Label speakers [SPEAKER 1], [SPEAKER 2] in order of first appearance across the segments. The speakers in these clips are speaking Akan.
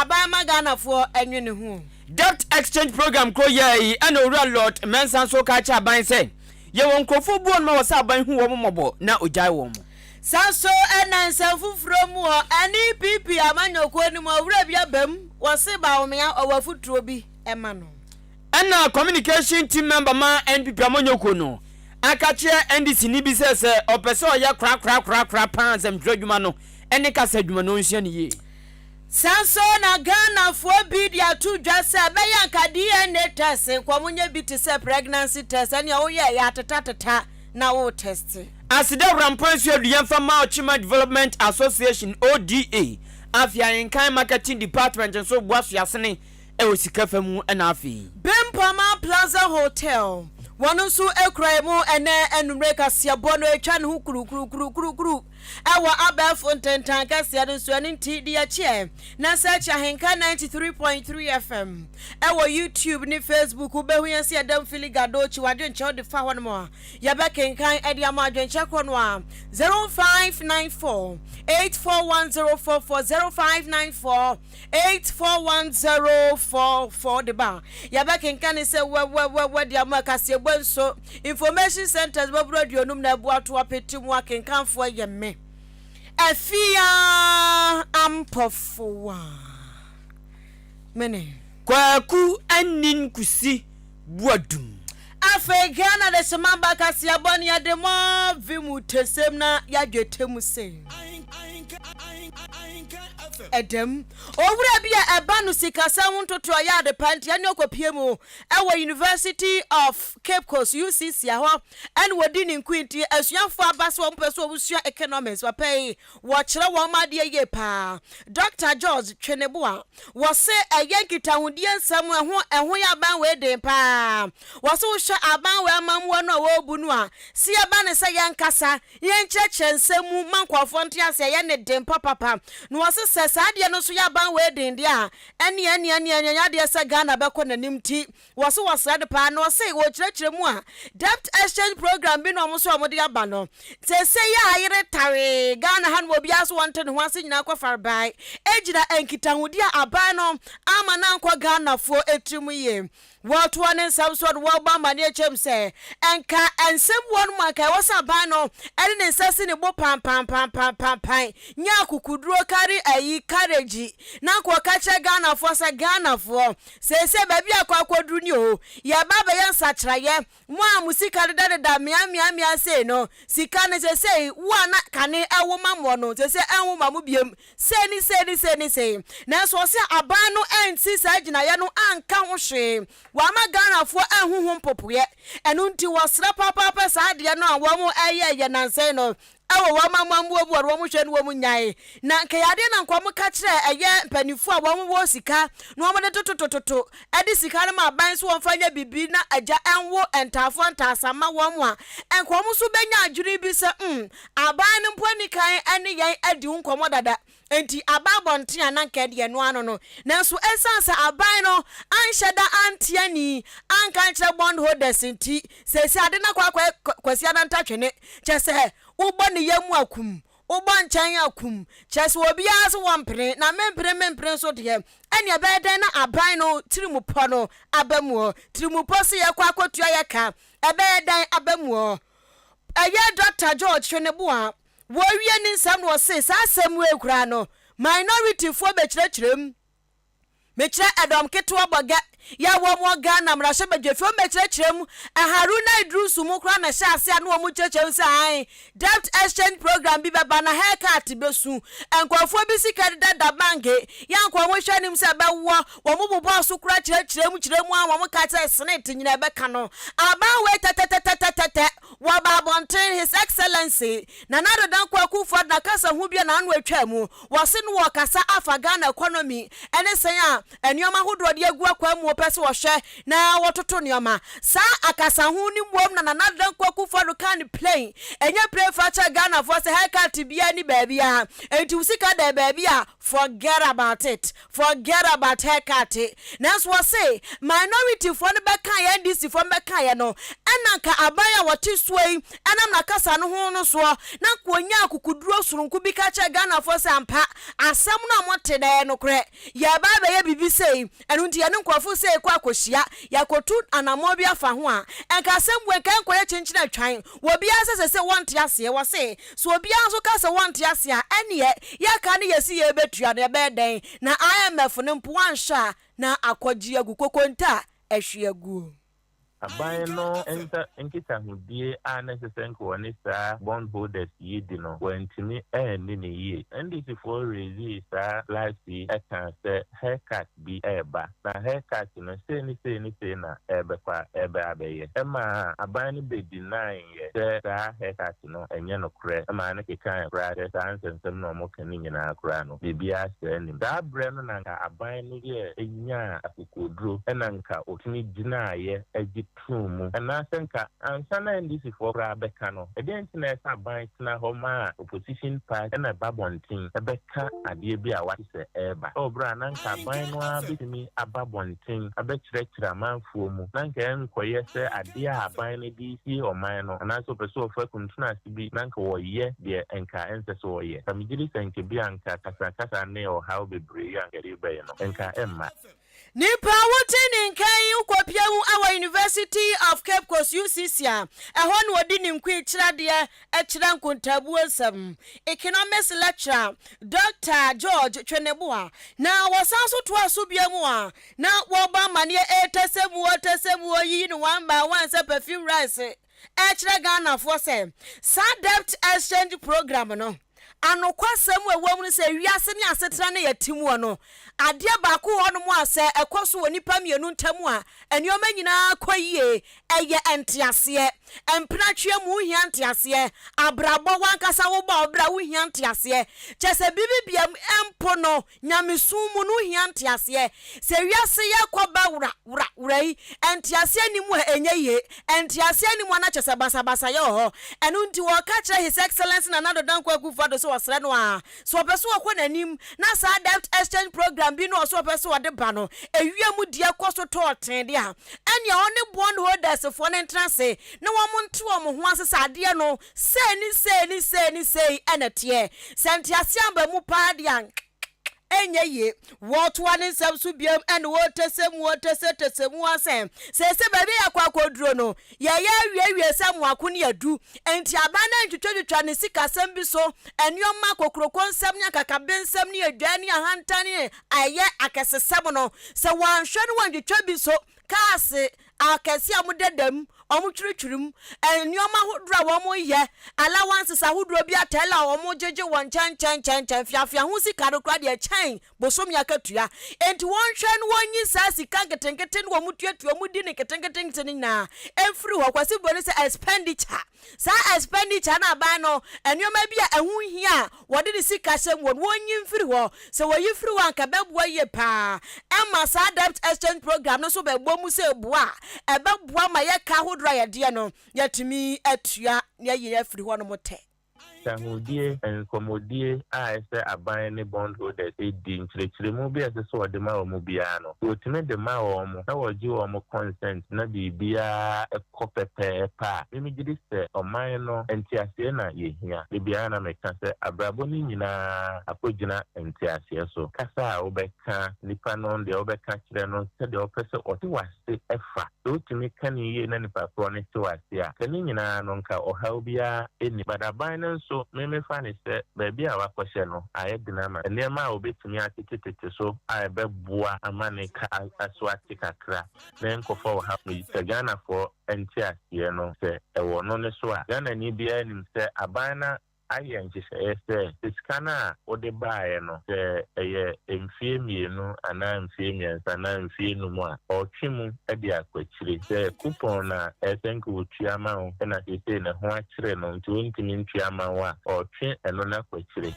[SPEAKER 1] abama Ghana for enwene hu
[SPEAKER 2] debt exchange program kro ye and owura lot mensan so ka cha ban say ye won krofo bu on ma wasa ban hu wo mobo na ojai wo mo
[SPEAKER 1] sanso enansa fufuro mu ho ani pipi amanyoko ni mo owura bia bam wo se ba wo me owafuturo bi ema no
[SPEAKER 2] ana communication team member ma NPP amanyoko no akache NDC ni bi se opese oya kra pan sem dwadwuma no ene kasa dwuma no nhia ne ye
[SPEAKER 1] sanso na Ghana fo bi dia tu dwase be yanka DNA test kwamunye bi te se pregnancy test ene wo ye ya tata na wo test
[SPEAKER 2] asida rampansu aduan fama ochima development association ODA afia Ahenkan marketing department so boaso yasene e osika famu na afi
[SPEAKER 1] Bempama Plaza Hotel wonu su ekrai mu ene enumre Kasiebo no etwa ne hu kuru ewa abefo ntentan Kasiebo nso ene nti dia che na search Ahenkan 93.3 FM ewa YouTube ni Facebook ubehu yansi adam filigado chi wadwen che de fa hono mo ya be kenkan edi amadwen che kono a 0594 841044 0594 841044 de ba ya be kenkan se we de Kasiebo so information centers bo radio num na bu ato apeti mu akenkanfo yemme afia ampofoa mene
[SPEAKER 2] kwaku anin kusi buadum
[SPEAKER 1] Ghana de semamba Kasiebo ni ade mo vimu tesem na ya dwetemu se Edem owura bia eba no sikasa wontoto ya de panti ane okopie mu ewo University of Cape Coast UCC aho and wodi ni nkwinti asuafo abaso wo mpeso obusua economics wa pay wo kire wo made ye pa Dr. George Tweneboa wo se eyenkita hodie nsam eho ya ban we den pa wo se wo hwe aban we amamwo no wo bunu a si aba ne se yenkasa yenkyekye nsemu mankwafo nte ase ye ne den papa no wo se saade no so ya ban we den dia ene ya de se Ghana be ko nanim ti wo se wo sade pa no se wo kyerɛkyerɛ mu a debt exchange program bi no mo so mo de aba no se ya ayere tare Ghana han wo bia so wonte ne ho ase nyina kwa farbai ejira enkitahudi aban no ama na nkwa Ghana fo etrimu ye what one in some sort wo ba ma ne chem se enka ensem won ma kai wo sa ban no ene ne nsase ne bo pam nya kukuduro kari ayi carriage na kwa ka che Ghana fo se ba bia kwa kwaduru ni o ya baba ya nsakyraye mo a musika da mia se no sika ne se wo na kane ewo mammo no se enwo mamu biem se ni na so se aban no ensi sa gina ye no anka ho hwe wa ma Ghana fo enhuhu popoye enu nti wo sra papa sa de no a wo mo eye nanse no awo wa mamambu obu wo mo hwe no wo mo nyae na nkayade na nkwa mo ka kire eye panifu a wo mo wo sika no mo de totototo edi sika no ma ban so wonfanya bibi na aja enwo entafo ntasama wo mo a enkwa mo so benya adwiri bi se aban no mponi kan ene yen adi nkomo dada enti ababonte ananka de no ano no nanso esansa aban no anhyeda antiani anka kire bond holders enti sesi ade na kwasi adantatwene chese ubo ne yamu akum ubo nchan akum chese obi aso wompre na mempre so de ene ebeden na aban no tirimupo no abamuo tirimupo se ye kwa akotua ye ka ebeden abamuo eye Dr. George Tweneboa wo wie ni nsam no se sa asem we kura no minority fo be kyerɛkyerɛm me kyerɛ Adam Ketewa Boga ya wo mo Ghana mrahye badwefo me kyerɛkyerɛm Haruna Idrusu mu kura na hye ase anu mo kyerɛkyerɛm se ai debt exchange program bi baba na haircut besu enkwafo bi sika da banke ya nkwa mo hwanim se be wo mo bobo so kura kyerɛkyerɛm a wo mo ka kyerɛ senate nyina be ka no aba we tete wo ba bonten his excellency na nado dan kwaku for na kasa hu bia na anu atwa mu wo se no wo kasa afa Ghana economy ene sen a enioma hodo de agua kwa mu pese wo hwe na wototo nioma sa akasa hu ni mwom na nanadan kwaku for kan play enye play facha Ghana for say haircut bia ni baby a enti usika da baby a forget about it, forget about haircut. That's what say minority for the back ya NDC for beka ya no enanka abaya wote swai enam na kasa no ho no so na kwonya akukuduro surunku bi ka cha Ghana for sampa asam no amote da no kre ya baba ya bibi sei enu nti ya ne nkwafo sei kwa akohia ya kotu anamo bi afa ho a enka asem we kan koya chinchina atwan wo bia se want ase wo se so obi anso ka se want ase a ene ya ka ne yesi ye betua na be den na IMF ne mpo ansha na akwaji agukokonta ehwe agu
[SPEAKER 3] aban no enta nkita hudie a necessary ko ne sa bond holders yidi no wantimi ni ne ye ndc for raise sa last eka se haircut bi eba na haircut no se ni na ebe kwa ebe abeye ema aban ni be deny ye se sa haircut no enye no kre ema na kekan brother sa ansensem no mo kan nyina akra no bibia se ni da bre no na aban no ye enya akokodro ena nka otumi gina ye tumu anasenka ansana ndisi for abeka no edenti na esa ban na homa opposition party na babontin ebeka ade bi a wase eba obra nanka ban no abitimi ababontin abekirekira manfuo mu nanka enkoye se ade a ban ne di si oman no anaso peso ofa kuntuna sibi nanka woye de enka enseso woye kamigiri senke bi anka kasa ne o how bebre yanka ribe no enka emma
[SPEAKER 1] Nipa wotini nkai ukopia wu our University of Cape Coast UCC a ɛhɔ no wodi ni nkwi kirade ɛkira nkontabu asam economics lecturer Dr. George Tweneboa na wasanso to asobia mu a na woba mane etesemu yi no one by one say perfume rice ɛkira Ghana for say sa debt exchange program no anokwasem wewom no se wiase ne asetra ne yatimu no ade ba ko ho no mu ase ekoso woni pamienu ntamu a enioma nyina koyie eye entiase empratwe mu hia entiase abrabo wankasa wo ba obra wo hia entiase chese bibibiam empo no nyamesumu no hia entiase se wiase ye koba wura yi entiase ni mu enye entiase ni mu na chese basa ye ho enu nti wo ka kire his excellence na nado dankwa akufado so wasre no a so opeso akọ nanim na sa debt exchange program bi no so opeso wode ba no ewia mu die koso to oten de a ene one bond holders for ne trance na wo monte wo mo ho asesa ade no sei enete sentiase amba mu pa de an enye ye wotoa ne nsam so biam ene wotesemu asem se baby akwakoduro no ye awie sam akone adu enti abana ntwetwa ne sika sam bi so enioma kokroko nsam nya kakabensam ne adwane ahantane aye akesesem no se wanhwe no wantwetwa bi so kaase akesi amudedam omutwirutwirim enioma hodra wo mo ye allowances ahodro bi atela wo mo jeje won chan fiafia hu sika do kra de chan bosom yakatua enti won hwe no wonyi sa sika getenkete no mutuatua mudi ne ketenkete na efri ho kwasi boni se expenditure sa expenditure na ba no enioma bi a ehu hia wode de sika sem wonyi mfiri ho se woyi firi wan ka bebua ye pa ema sa debt exchange program no so bebua mu se bua ebebua ma ye ka dra ya de no yatimi atua ya yire afiri ho no mote
[SPEAKER 3] tahudie enkomodie a ese aban ne bond holders edi nkyerɛkyerɛmu bi ase so de ma wo mu bia no otime de ma wo mu na wogi wo mu consent na bibia ekopepe pa mimi gidi se oman no entiase na yehia bibia na meka se abrabo ni nyina akogina entiase so kasa a wobɛka nipa no de wobɛka kyerɛ no se de opese ɔte wase efa otime kan yie na nipa pro ne te wase a kani nyina no nka ɔhaw bia eni badaban no so meme fani se baby a wakwahye no ayedina ma enema a obetumi atetete so ayebeboa amane ka aswati kakra na nkofo wo ha Ghana for entiase no se ewo no ne so a Ghana ni bia nim se abana aye nkyehye se iskana ode baaye no se eye emfie mienu ana emfie miensa na emfie numu a otwimu ede akwachire se coupon na esenku otuama ho na se ne ho akire no nti ontimi ntuama ho a otwe eno na akwachire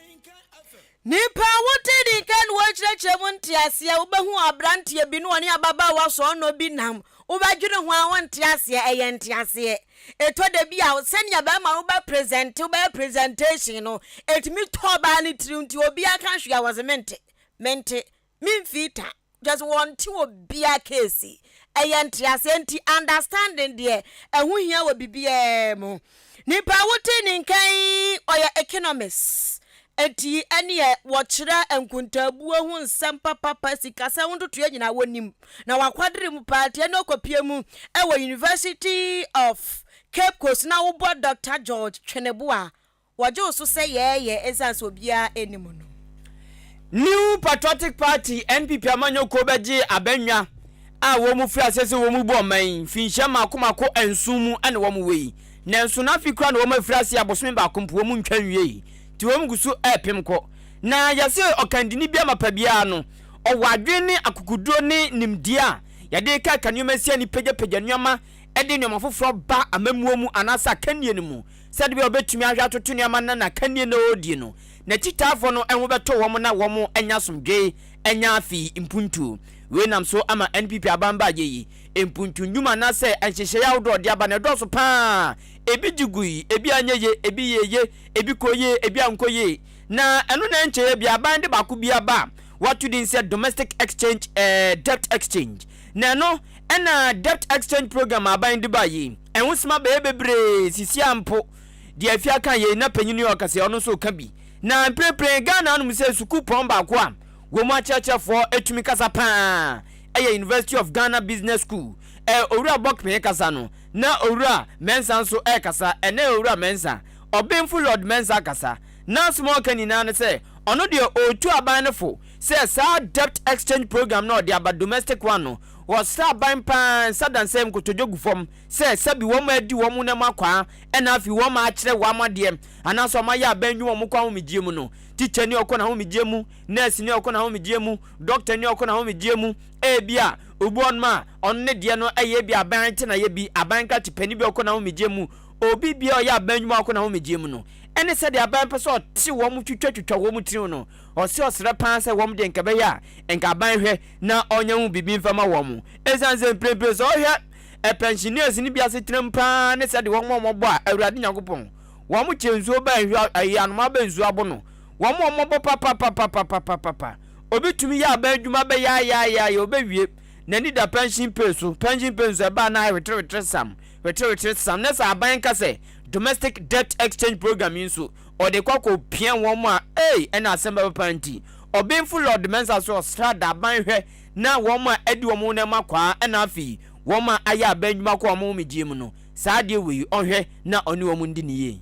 [SPEAKER 1] nipa wote di kan wo kyerɛkyerɛ mu ntiase a wobehu abrantie bi no ne ababa wa so no bi nam wobadwene ho a wontiase ɛyɛ ntiase eto de bi a sɛnea ba ma wo ba presentation no etimi toba ne tiri obi aka hwe a was mente mimfita just want to obi a case ɛyɛ ntiase nti understanding de ɛho hia wo bibia mu nipa wote ni kan ɔyɛ economist enti ene wɔkyerɛ nkuntabuo hu nsɛm papa sikasa wontoto nyina wonim na wakwadere mu party na okopie mu ɛwɔ University of Cape Coast na wo Dr. George Tweneboa wɔgye oso sɛ yɛyɛ esanso obia enimu no
[SPEAKER 2] New Patriotic Party NPP amanyoko beje abanwa a wo mu fira sese wo mu bo man finhya makomako ensumu ane wo mu wei nanso na fikra na wo mu fira se abosome ba kompo wo mu ntwanwie ti wo mu gusu epem ko na yase okandini bia mapa bia no owadwene akukuduro ne nimdia yade ka kanyomasia ni pegya nnyama ede nnyama foforo ba amamuo mu anasa kanie ne mu sede bia obetumi ahwa atoto nnyama na kanie na odi no na titafo no enwo beto wo mu na wo mu enya somdwe enya afi impuntu we nam so ama NPP abamba yeyi impuntu nyuma na se enhyehye ya wodo de aba na do so pa ebi jigui ebi anyeye ebi yeye ebi koye ebi ankoye na eno na encheye bia bande bako bia ba what you say domestic exchange debt exchange na no ena debt exchange program abande ba yi enwo sima ba ebebre sisi ampo de afia kan ye na panyini okase ono so ka bi na prepare Ghana no se suku pon ba ko a wo mu achechefo etumi kasa pa University of Ghana Business School owura bokme kasa no na owura mensa nso kasa ene owura mensa obemfu Lord mensa kasa na small kanina ne se ono de otu aban ne fo se sa debt exchange program no de aba domestic one no was start ban pan sadan sem kotojogu fom se sabi wo ma di wo mu na makwa ena afi wo ma akire wo amade anaso ma ya banyu wo mu kwa ho megye mu no teacher ni okona ho megye mu nurse ni okona ho megye mu doctor ni okona ho megye mu bia obu on ma on ne de no eye bia ban te na ye bi aban ka te pani bi okona ho megye mu obi bia o ya banyu okona ho megye mu no ene se de aban peso ti wo mu twitwa wo mu tiri no o se osre pan se wo mu de nkabe ya enka ban hwe na onya hu bibi mfama wo mu ezanze prepare so hwe pensioners ni bia se tiram pa ne se de wo mo bo a awurade nyakopon wo mu chenzuo ban hwe ayanoma ban zuo abo no wo mo bo papa obi tumi ya ban dwuma be ya obewie na ni da pension pay so ba na retre sam na sa ban ka se domestic debt exchange program inso or de kwako pian wo mu a ena assemble party obemfu Lord mensa so strada ban hwe na wo mu a edi wo mu na makwa ena afi wo mu aya banjuma ko wo mu megye mu no saa de we ohwe na oni wo mu ndi niye.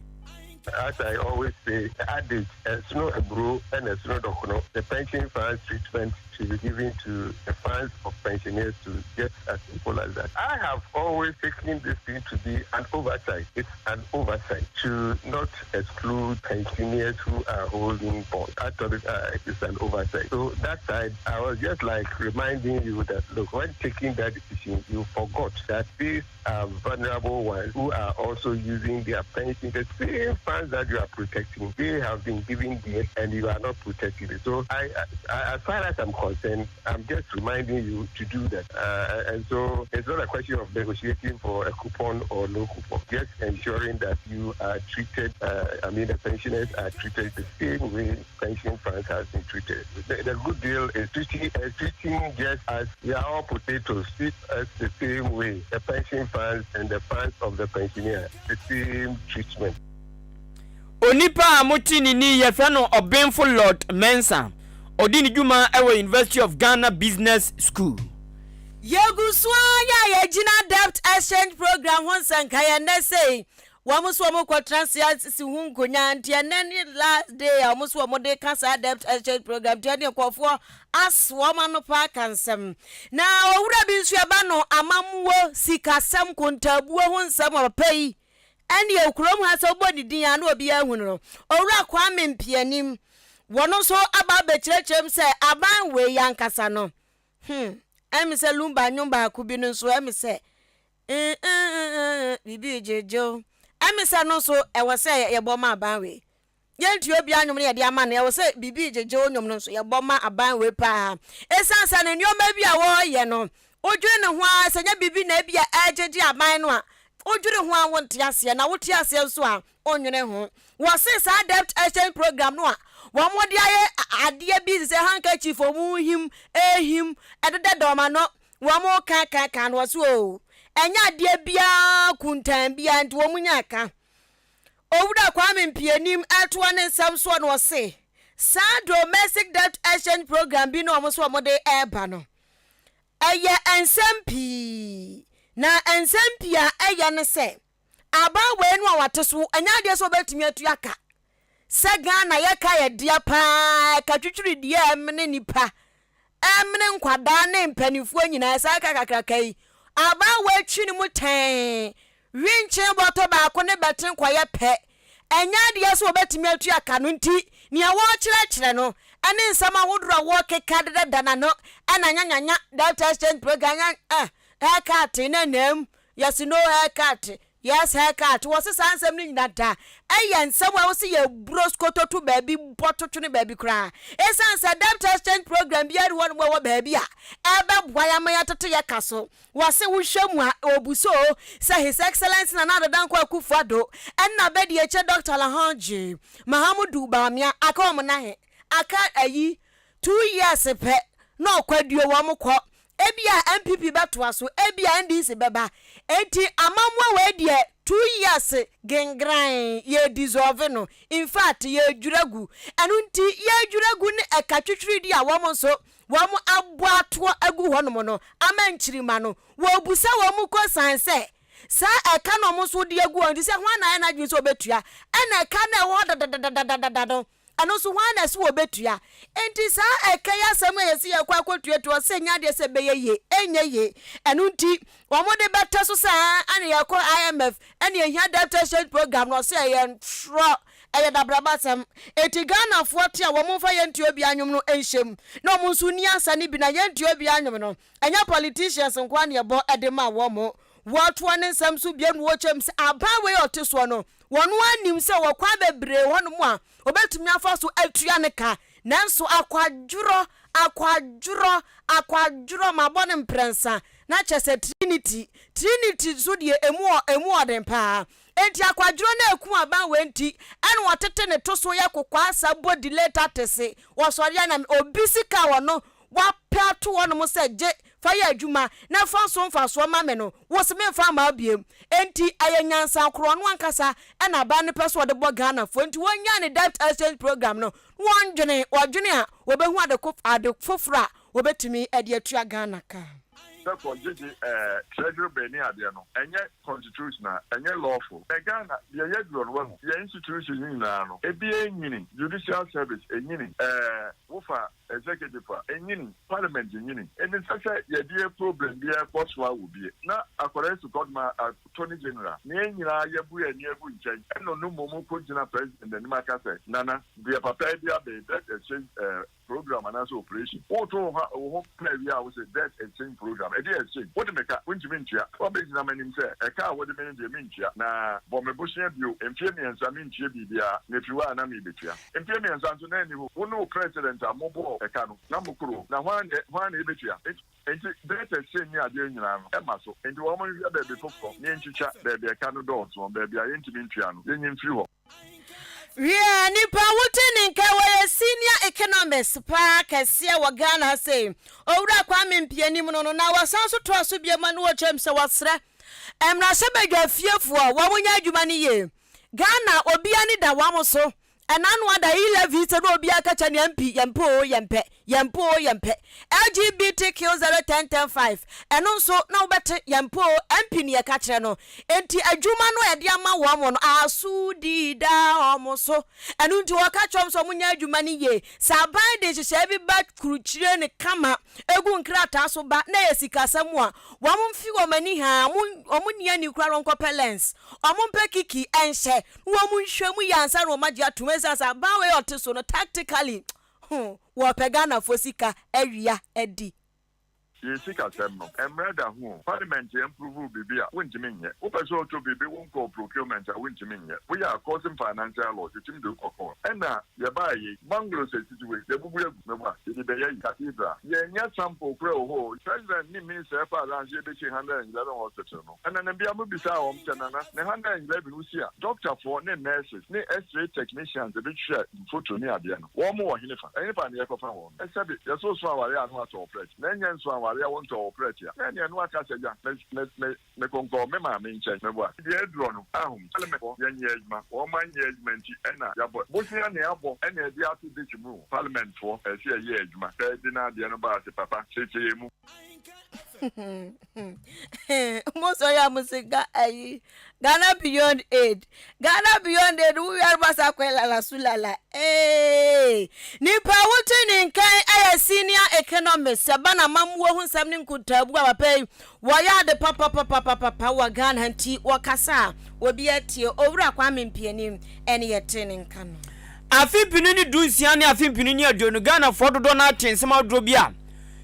[SPEAKER 4] As I always say, adage, snow a bro and a snow dokono, the pension funds treatment should be given to the funds of pensioners to get as simple as that. I have always taken this thing to be an oversight. It's an oversight to not exclude pensioners who are holding bonds. I thought it's an oversight. So that side, I was just like reminding you that, look, when taking that decision, you forgot that these are vulnerable ones who are also using their pension, the same funds that you are protecting. They have been given this and you are not protecting it. So I as far as I'm concerned, I'm just reminding you to do that. And so it's not a question of negotiating for a coupon or no coupon. Just ensuring that you are treated, the pensioners are treated the same way pension funds have been treated. The good deal is treating just as we are all potatoes, treat us the same way. The pension funds and the funds of the pensioner, the same treatment.
[SPEAKER 2] Onipa amotini ni yefe no Obemfu Lord Mensa odini juma ewe University of Ghana Business School.
[SPEAKER 1] Yeguswa ya yejina debt exchange program honsanka ya nese wamuswa kwa transfer si hunkonya ntia nani last day wamuswa mo de cancer debt exchange program tiani kwofo aswoma no pa kansem na owura bi nsu aba no amamuwo sikasem kontabuo honsam apai ene okurom ha so bodi din ya na obi ahunu no owura kwa mempianim wono so aba be kirechem se aban we yankasa no emise lumba nyumba kubi no so emise bibi jejo emise no so e wo se ye bo ma aban we yentu obi anyum ne de ama na wo se bibi jeje onyum no so ye boma aban we pa esansa ne nyoma bi a wo ye no odwere ne ho a senya bibi na bia ajeje aban no a odwere ho a wonte ase na wote ase so a onwene ho wo se sa debt exchange program no a wo mode aye ade bi se handkerchief omu him ehim edede doma no wo mo kan wo so o enya ade bia kuntan bia nti wo munya ka Owuda Kwame Mpianim atoa ne nsam so no se sa domestic debt exchange program bi no omo de eba no eye ensem na ensem a eye ne se aba we no wateso anya de so betumi atu aka se Ghana ye ka ye dia pa ka twitwiri dia emne nipa emne nkwada ne mpanifuo nyina sa ka kakrakai aba we twi ni mutan winche boto ba ko ne betin kwaye pe enya de so betimi atu aka no nti ne wo kire no ane nsama wodro wo keka de dana no ana nyanya debt exchange program haircut na nam yes no haircut yes haircut wo se sansem ni nyina da nsam wo se ye broskoto to baby bototo ne baby kra esansa debt exchange program bi ari wo baby a ebe boya ma yatoto ye kaso wo se wo hwemu a obuso say his excellence na na dan kwa kufuado enna be de eche Dr. Lahanji Mahamudu Bamia akom na he aka ayi 2 years pe no kwaduo wo mokọ ebia MPP batoa so ebia NDC beba enti amamwa we de 2 years gengran ye dissolve no in fact ye dwuragu enu nti ye dwuragu ne ekatwitwiri di a wo so wo mo aboato agu hono no amanchirima no wo busa wo mo ko sanse sa eka no mo so di agu on di se hwana na dwi so betua ena eka na wo dadadadadadado ano so hwana se wo betua enti sa eka ya sam yesi ye kwa kwotueto se nya de se beye ye enye ye enu nti wo mo de beta so sa ane ya ko IMF ane ehia debt exchange program no se ye ntro eye dabrabasam eti Ghana forte a wo mo fa ye ntio bi anwom no enhyem na mo nso ni asa ni bi na ye ntio bi anwom no enya politicians nkwa ne bo edema wo mo woto ne nsam so bia no wo chem se aba we oteso no wono anim se wo kwa bebre wono mu a obetumi afa so atua ne ka nanso akwadwuro mabone mprensa na chese trinity so de emu odem pa enti akwadwuro na eku aba we nti ene wotete ne to so ye kokwa asa body later tese wo sori na obisika wono wapato wono mo se je fire adwuma na fa so ma me no wo se me fa ma biem enti ayanyansa kro no ankasa na ba ne peso de bo Ghana fo enti wonya ne debt exchange program no wondwene a wo behu ade fofora wo betumi ade atua Ghana ka
[SPEAKER 5] therefore treasury beni ade no enye constitutional enye lawful Ghana ye yedron wo ye institution nyina no ebi enyini judicial service enyini wofa executive enyini parliament enyini eni sase ye die problem bi e poswa wo bi na according to godma attorney general ne enyina ye bu ye ne ebu nchen eno no momo ko gina president ni maka say nana bi papa bi abe that exchange program and also operation auto ho play we are that exchange program e dey exchange what make wonjimi ntua o be gina manim say e ka wo de me dey mentua na bo me bosia bio empie me nsa me ntua bibia na fiwa na me betua empie me nsa so na ni ho no president amobo e ka no na mukuru na hwan e betua enti that exchange ni ade nyina no e ma so enti wo mo hwia be fofo ni nchicha be ka no do so be bia yentimi ntua no yenyim fi ho.
[SPEAKER 1] Yeah, nipa wutini nke waye senior economist pa Kasiebo wa Ghana say Owuda Kwame Mpianim no na wasanso to aso bia ma no wochem se wasre emra se badwa fiefo wa wonya adwuma ne ye Ghana obia ni da wamo so enanu ada 11 se no obia ka cha ne MP yempe LGBTQ 01015 eno nso na obete yempo MP ne ka kire no enti adwuma no ede ama wo mo no asu di da omo so eno nti waka chom so munya adwuma ne ye saban de hye bi ba kurukire ne kama egu nkrata so ba na yesika samu a wo mo mfi wo mani ha omo nia ni kura ronko pelens omo mpe kiki enhye wo mo nhwemu yansa ro magye atumesa saban we oteso no tactically wo pegana fosika awia edi
[SPEAKER 5] yesika semno emreda hu parliament improve bibi a wontimi nye opeso to bibi wonko procurement a wontimi nye we are causing financial loss tim do kokko ena ye ba ye banglo situation ye bubu egu meba ye be ye cathedral ye nya sample kure ho president ni minister fa lan je be 111 hospital no ena na bia mo bisa o mtenana ne 111 usia doctor for ne nurses ne x-ray technicians be hwe photo ni ade no wo mo wo hinefa enifa ne ye kofa wo esabe ye so aware anu ato operate na nya nso aware ya wonto operate ya na nya no aka seja me konko me ma me nche me bo de edro no ahum parliament ye nya ejuma wo man ye ejuma nti ena ya bo bosia na ya bo ena de atu de chimu parliament for e se ye ejuma de na de no ba se papa cheche mu
[SPEAKER 1] Moso ya musika ayi Ghana Beyond Aid we are basa kwela la sulala nipa wuti nkan aya senior economist sabana mamuo hu nsam ne nkutabu apapai waya de papa wa Ghana nti wakasa obi atie owura kwa mempianim ene yete ne nkan
[SPEAKER 2] afi pinini dunsia ne afi pinini aduonu Ghana fododo na atensem adro bia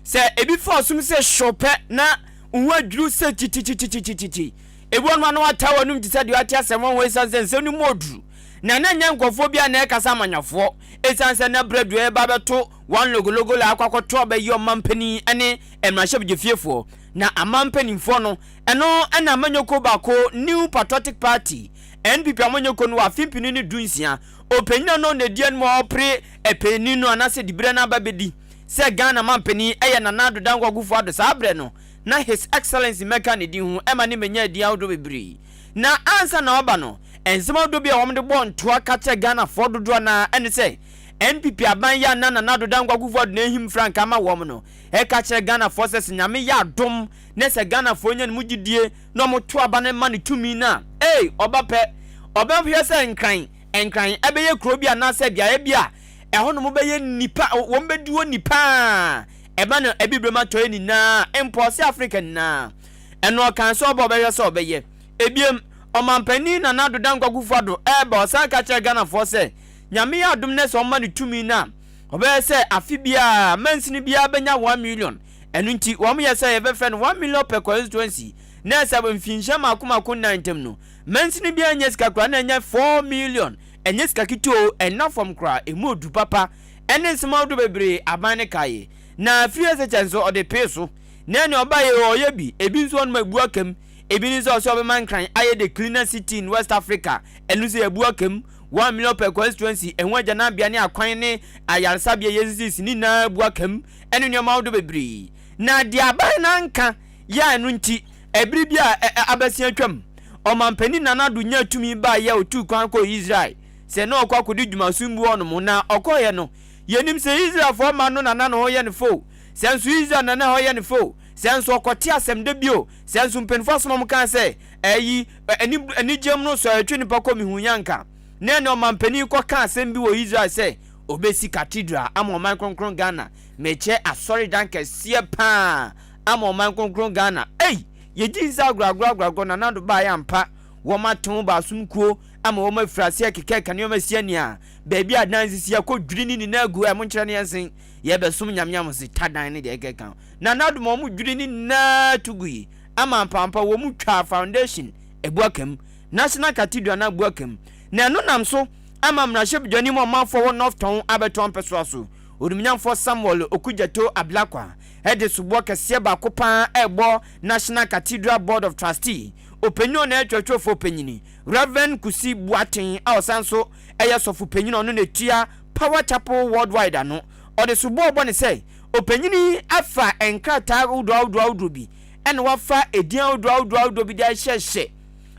[SPEAKER 2] se ebi fo se shope na unwa duru se titi ebu onu anu atawa num tise de ati asem won esanse nu moduru na nya nkofo bia na ekasa amanyafo esanse na bredu e ba beto wan logo la akwakoto ba yi omampani ene emrahye bjefiefo na amampani mfo no eno na amanyoko bako New Patriotic Party NPP amanyoko no afimpini ni dunsia openina no na dian mo opre epeni no anase dibre na babedi se Ghana mampani eye nanado dangwa gufo ado sabre no na His Excellency meka ne di hu ema ne menya di awdo bebre na ansa na oba no ensema do bia wom de bon to aka Ghana fododo na ene se NPP aban ya nanado dangwa gufo ado na him frank ama wom no e ka kire Ghana forces nyame ya dom na se Ghana fo nya ne mugidie no mo to aba ne ma ne tumi na oba hwe se nkran ebeye kro bia na se bia bia eho no mo beye nipa wom beduo nipa eba no ebibrema toye ni na impulse African na eno kan so obo beye so obeye ebiem omampani na nado dankwa gufado eba osan ka kire Ghana for se nyame ya adom ne so oma ne tumi na obeye se afi bia mansini bia benya 1 million enu nti wom ye se ye be friend 1 million per constituency na se mfinsha makomako 90 no mansini bia nya sika kra na nya 4 million enye sika kito enafom kra emodu papa ene nsema do bebre abane kaye na free se chanso ode peso na ne obaye oye bi ebi nso no mabu akam ebi ni so so be man kran aye the cleaner city in West Africa enu se ebu akam 1 million per constituency enwaja na bia ne akwan ne ayarsa bia yezisi ni na bu akam ene ne ma do bebre na dia ban na nka ya enu nti ebri bia abasia twam omampani nanado nya tumi ba ya otu kwan ko Israel se no okwa kodi dwumasumbu onum na okoye no yenim se Israel fo ma no nana no hoye ne fo se nso Israel nana hoye ne fo se nso okoti asem de bio se nso mpenfo asomom kan se ani jem no so atwe ni pako mi hunyanka na ne omampani ko kan asem bi wo Israel se obesi cathedral ama oman kronkron Ghana meche asori danke sie pa ama oman kronkron Ghana ye jinza gragro na nado ba ya mpa wo maton ba sumkuo ama wo mafrase keke kane wo masiania baby adansi akodwiri ni na agu e mo nkyere ne yensen ye besum nyamnyam se tadan ne de keka na nado mo mu dwiri ni na tugui ama pampa wo mu twa foundation ebuakam National Cathedral na ebuakam na no nam so ama mrahye bidwani mo manfo wo North Town abeton peso so odumnyamfo Samuel Okujato Ablakwa ede subo kese ba kopa ebo National Cathedral Board of Trustee openyo na etwetwofo penyini Reverend Kusi Buaten aosanso eyesofo penyini ono na tia Power Chapel Worldwide ano ode subo obo ne sei openyini afa enkrata udo bi ene wafa edian udo bi da hyehye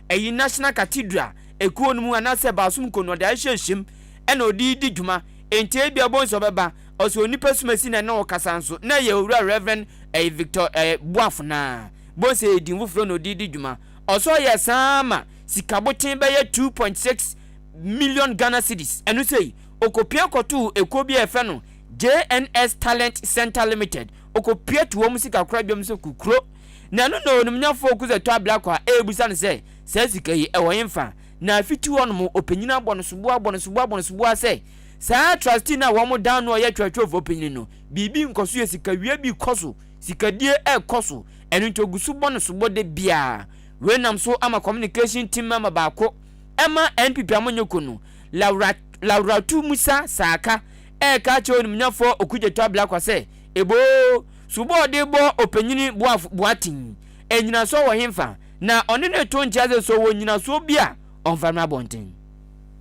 [SPEAKER 2] eyi National Cathedral ekuo numu anase basum kono da hyehym ene odi di dwuma enti bia bonso beba oso onipa sumasi na no kasanso na ye owura Reverend Victor Buafuna bonse edinfufro no di dwuma oso ye sama sikabotin be ye 2.6 million Ghana cedis enu sei okopia kotu ekobia efe no JNS Talent Center Limited okopia tuwo musika kra biom se kukro na no no nyafo kuze to Ablakwa ebusa ne se sika yi ewo yemfa na fiti wono mo openyina abono subu se saa trustee na wo mo down no ye twatwa for opinion no bibi nkoso ye sika wie bi koso sikadie koso enu ntogusu bɔ no so bɔ de bia we nam so ama communication team member baako ema NPP amonyoko no Laura tu Musa Saka ka che onimnyafo okugyeto abla kwase ebo subo de bo opanyini boatin enyina so wo hemfa na one ne to ntiaze so wo nyina so bia onfama bonten.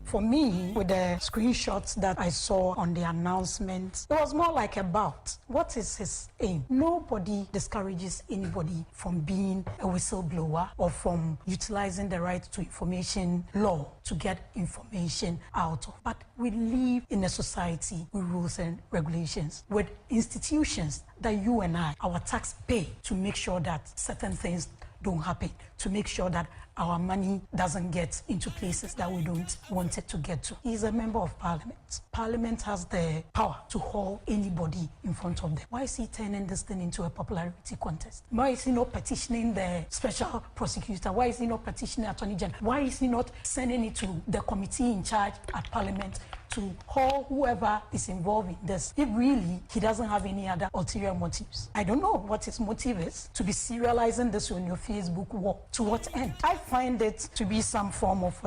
[SPEAKER 6] For me, with the screenshots that I saw on the announcement, it was more like about what is his aim. Nobody discourages anybody from being a whistleblower or from utilizing the right to information law to get information out of. But we live in a society with rules and regulations, with institutions that you and I, our tax pay to make sure that certain things don't happen, to make sure that our money doesn't get into places that we don't want it to get to. He's a member of parliament. Parliament has the power to haul anybody in front of them. Why is he turning this thing into a popularity contest? Why is he not petitioning the special prosecutor? Why is he not petitioning Attorney General? Why is he not sending it to the committee in charge at parliament to haul whoever is involved in this, if really he doesn't have any other ulterior motives? I don't know what his motive is to be serializing this on your Facebook wall. To what end? I find it to be some form of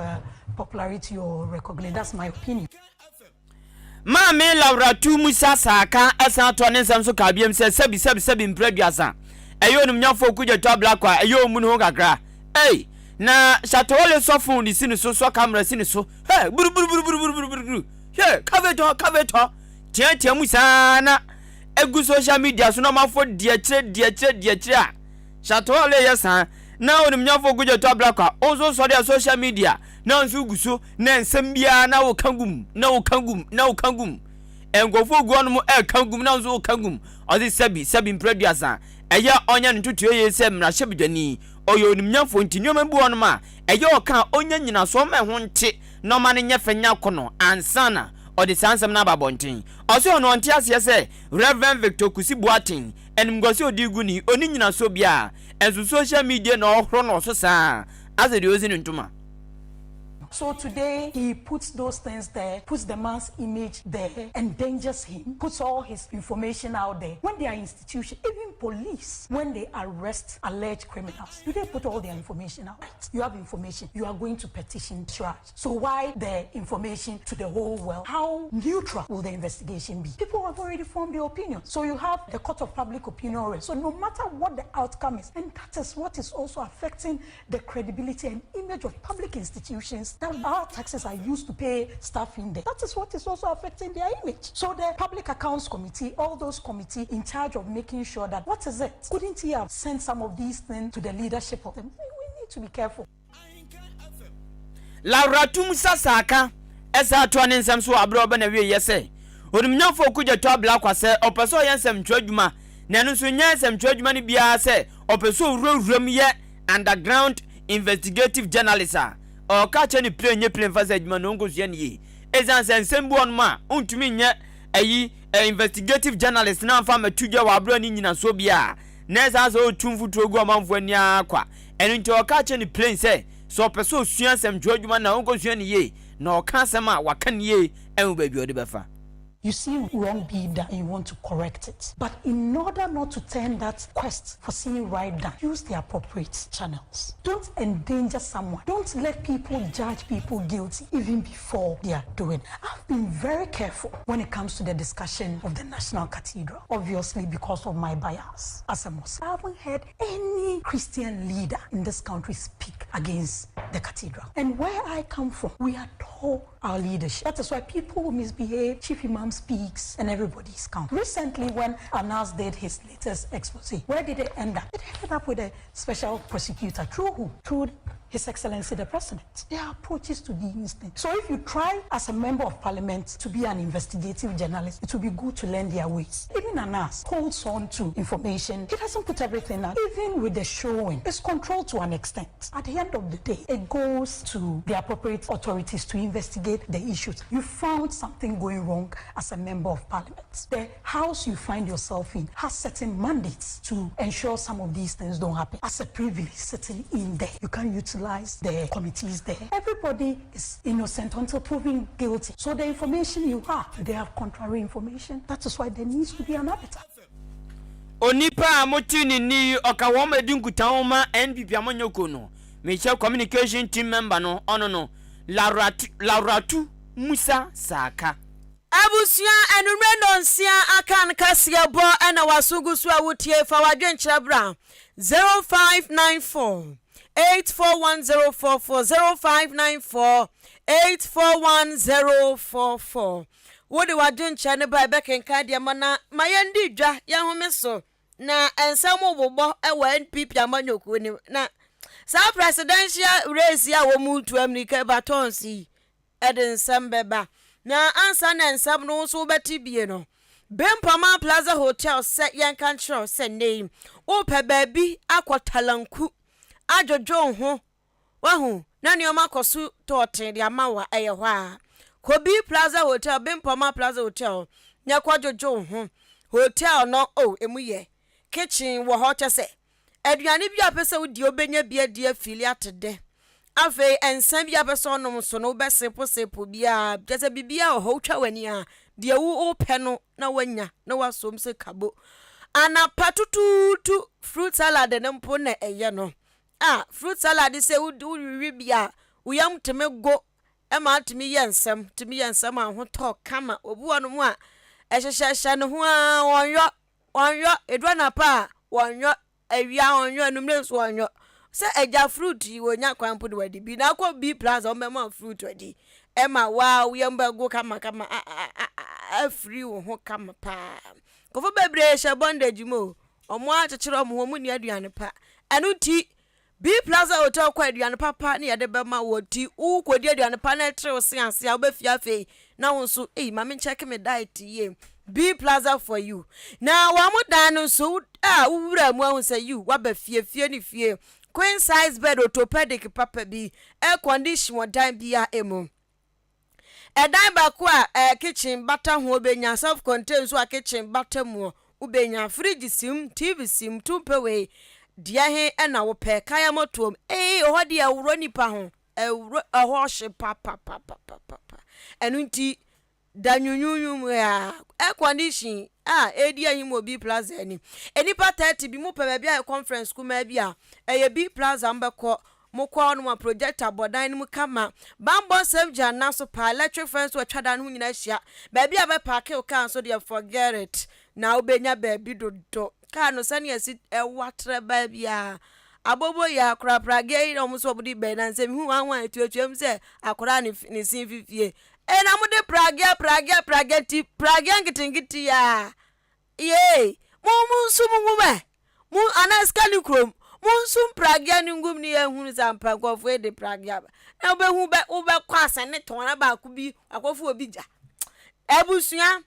[SPEAKER 6] popularity or recognition. That's my opinion.
[SPEAKER 2] Mame Laura tu Musa Saka asa to ne nsam so ka biem se sebi mpraduasa eyo onimnyafo kugyeto abla kwa eyo mu no ho kakra na shatole sofun di sinu so camera sinu so buru kaveto tia Musa na egu social media so no mafo die kire a shatole yesa na onimnyafo kugyeto abla kwa ozo so dia social media na nsu guso na nsem bia na wo kangum engofo guonu mu kangum na nso kangum odi sebi mpraduasa eya onya ntutu ye se mra hyebdwani oyo onimnyafo ntinyoma bu onu ma eya oka onya nyina so ma ho nte no ma ne nyefanya kono ansana odi sansem na babonten oso ono nte ase se Reverend Victor Kusibuatin enimgosi odigu ni oni nyina so bia enso social media na ohro no so saa azedi ozini ntuma.
[SPEAKER 6] So today he puts those things there, puts the man's image there, endangers him, puts all his information out there. When they are institutions, even police, when they arrest alleged criminals, do they put all their information out? You have information, you are going to petition charge. So why the information to the whole world? How neutral will the investigation be? People have already formed their opinion. So you have the court of public opinion already. So no matter what the outcome is, and that is what is also affecting the credibility and image of public institutions that our taxes are used to pay staff in there. That is what is also affecting their image. So the Public Accounts Committee, all those committees in charge of making sure that, what is it? Couldn't he have sent some of these things to the leadership of them? We need to be careful.
[SPEAKER 2] Laura Tumsa Saka, esa to ne nsam so abro na wie yese. Onimnyafo kugyeto abla kwase opeso yensem twadwuma na no so nyensem twadwuma ne bia se opeso wuram ye underground investigative journalist o ka che ni plane fa za adwuma no nkosia ne ye ezan sensem bu onma untumi nye ayi investigative journalist na mfa matudwa wa abro ni nyina so bia na ezan so tumfutu ogu amanfo ani akwa eno nti o ka che ni plane se so peso sua sem dwadwuma na nkosia ne ye na o ka sem a waka ne ye en ba bi odi befa.
[SPEAKER 6] You see wrong behavior and you want to correct it. But in order not to turn that quest for seeing right down, use the appropriate channels. Don't endanger someone. Don't let people judge people guilty even before they are doing. I've been very careful when it comes to the discussion of the National Cathedral, obviously because of my bias as a Muslim. I haven't heard any Christian leader in this country speak against the cathedral. And where I come from, we adore our leadership. That is why people who misbehave, Chief Imam speaks, and everybody is counted. Recently, when Anas did his latest expose, where did it end up? It ended up with a special prosecutor. Through who? Through His Excellency the President. There are approaches to these things. So if you try as a member of parliament to be an investigative journalist, it will be good to learn their ways. Even Anas holds on to information. He doesn't put everything out. Even with the showing, it's controlled to an extent. At the end of the day, it goes to the appropriate authorities to investigate the issues. You found something going wrong as a member of parliament. The house you find yourself in has certain mandates to ensure some of these things don't happen. As a privilege sitting in there, you can utilize neutralize the committees there. Everybody is innocent until proven guilty. So the information you have, they have contrary information. That is why there needs to be an arbiter.
[SPEAKER 2] Onipa motini ni okawoma dinkutawoma NPP amanyoko no. Mecha communication team member no ono no. Lauratu Musa Saka.
[SPEAKER 1] Abusia enumre nonsia Ahenkan Kasiebo ena wasugu so awutie fa wadwen kyerabra 0594 841044 0594 Wode wadwen kye ne ba bekenka de mana mayendi dwa ya home so na ensam obobbo ewa NPP amanyoko ni na sa presidential race ya wo mutu America batonsi eden sambeba na ansa na ensam no so beti bie no Bempama Plaza Hotel set Ahenkan Show set name o pe baabi akotalanku ajojo ho wahu na nioma kosu toten de amawa eye ho a Kobi Plaza Hotel Bempama Plaza Hotel nya kwajojo ho hotel no emuye kitchen wo ho chese aduane bi apese wo di obenya bia di affiliate de afi ensan bi apese onom so no be sepo bia chese bibia ho twa wani a de wo ope no na wanya na wasom se kabo ana patututu fruit salad ne mpo na eye no fruit salad se wo wi bia wo yam teme go e ma temi yensam ahoto kama obu ono mu a ehyehyehye ne ho a wonyo edwana pa wonyo awia wonyo numre so wonyo se eja fruit yi wonya kwampo de wadi bi na kwa B plus o mema fruit wadi e ma wa wo yamba go kama free wo ho kama pa kofo bebre hye bondage mo omo a chechero mo mu ni aduane pa anu ti B Plaza Hotel kwa aduane papa ne yede bema woti u kodi aduane pa na tre osianse a obafia fe na wonso mama check me diet ye B Plaza for you na wa modan so wura mu ahun say you wa ba fie ni fie queen size bed orthopedic papa bi air condition wadan bia emu edan ba ko a kitchen bata ho obenya self contained so a kitchen bata mu ubenya fridge sim TV sim tumpewe dia he na wo pe kaya motom ho dia wuro nipa ho ho hye papa enunti danyunyum ya air condition edi ahim obi plaza ni enipa 30 bi mu pe ba bia conference kuma bia B Plaza mbekọ mokwa no ma projector bodan mu kama bambo sevja na so pa electric fence we twada no nyina hia ba bia be park o kan so dey forget it na obenya ba bi dodo ka no sane asi watre ba bia abobo ya krapra ge no mo so budi be na nsem hu anwan etuatuam se akora ni sin fifie na mo de pragia ti pragia ngitingiti ya ye mo nsum ba mu anaskali krom Monsum pragia ni ngum ni ehunu zampa kwofo de pragia ba na obehu be kwasa ne tona ba ku bi akwofo obi ja ebusua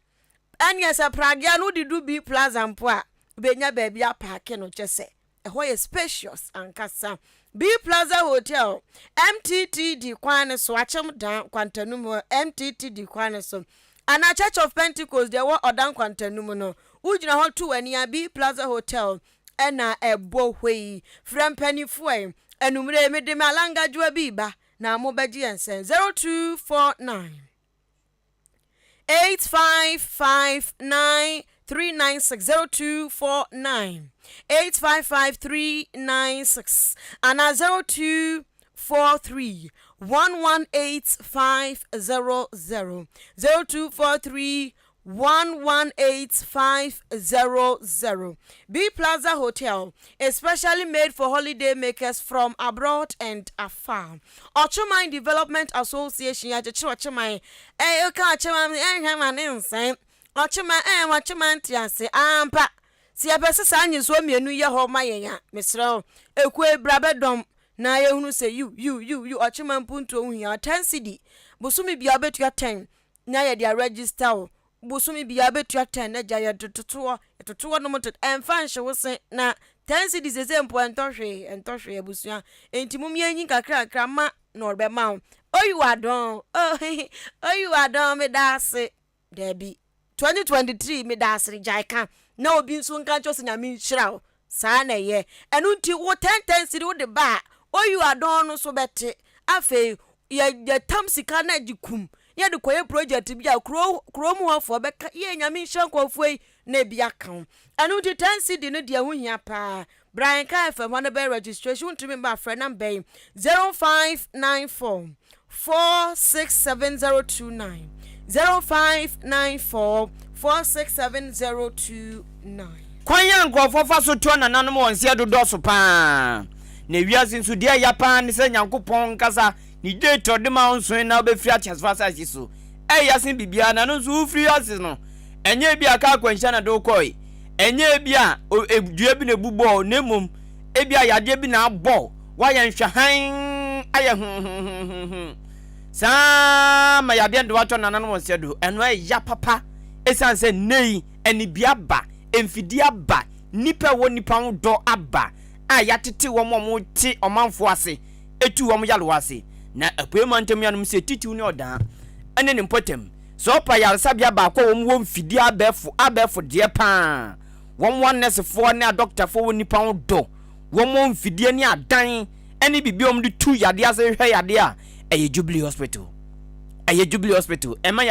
[SPEAKER 1] anya sa pragia no didu B Plaza mpo a obenya ba bia park no chese eho ye spacious ankasa B Plaza Hotel MTT di kwane so achem dan kwantanum MTT di kwane so ana Church of Pentecost there were odan kwantanum no ugina ho to ani B Plaza Hotel ena ebo hwei from pennyfo enumre me de malanga jwa biba na mo beji ensen 0249 8559 396 0249 855396 ana 0243 118500 0243 118500 B Plaza Hotel is specially made for holiday makers from abroad and afar. Ochumai Development Association ya chichi ochumai oka ochumai hamanensen ochumai ochumai ntiase ampa si abese sanyi so mienu ye ho mayen mesrel ekwe brabedom na ye hunu se you ochumai mpuntu ohun ya 10 cedi busumi bia betu 10 na ye dia register busumi biya betua 10 na jaya tototo no moto enfan hye wose na 10 cedis eze mpo entohwe abusua enti mumye nyin kakra ma na orbema oyu adon me dase debi 2023 me dase jaika na obi nso nka chose nyame nhira sa na ye enu nti wo 10 cedis wo de ba oyu adon no so bete afe ye tam sika na dikum ye de koye project bi a kro mu hofo beka ye nyame hyankofo na bia kan anu ti 10 cd no dia ho hia pa Brian Kai FM one be registration to me ba friend number 0594 467029 0594 467029
[SPEAKER 2] kwanya nkrofo fa so to nananom wonse dodo so pa na wiase nso dia ya pa ne se nyankopon kasa ni date de ma onso na obefiri achasfasa so yasin bibia na no so free asis no enye bia ka kwansha na do koi enye bia edua bi na bubo na mum ebia yade bi na abo wa ye nhwahan aye sa ma yade ndo wato nananom wonse do eno ya papa esanse nei eni bia ba emfidi aba nipa wo nipa do aba a yatete wo mo ti omanfo ase etu wo yalo ase na apuema ntem yanum se titiu ne oda ene ne potem so pa yarsa bia ba ko wo mfidi abefo de pa wo nurse fo ne doctor fo wo nipa do wo mo mfidi ne adan ene bibiom de tu yade ase hwe yade a eye Jubilee Hospital ema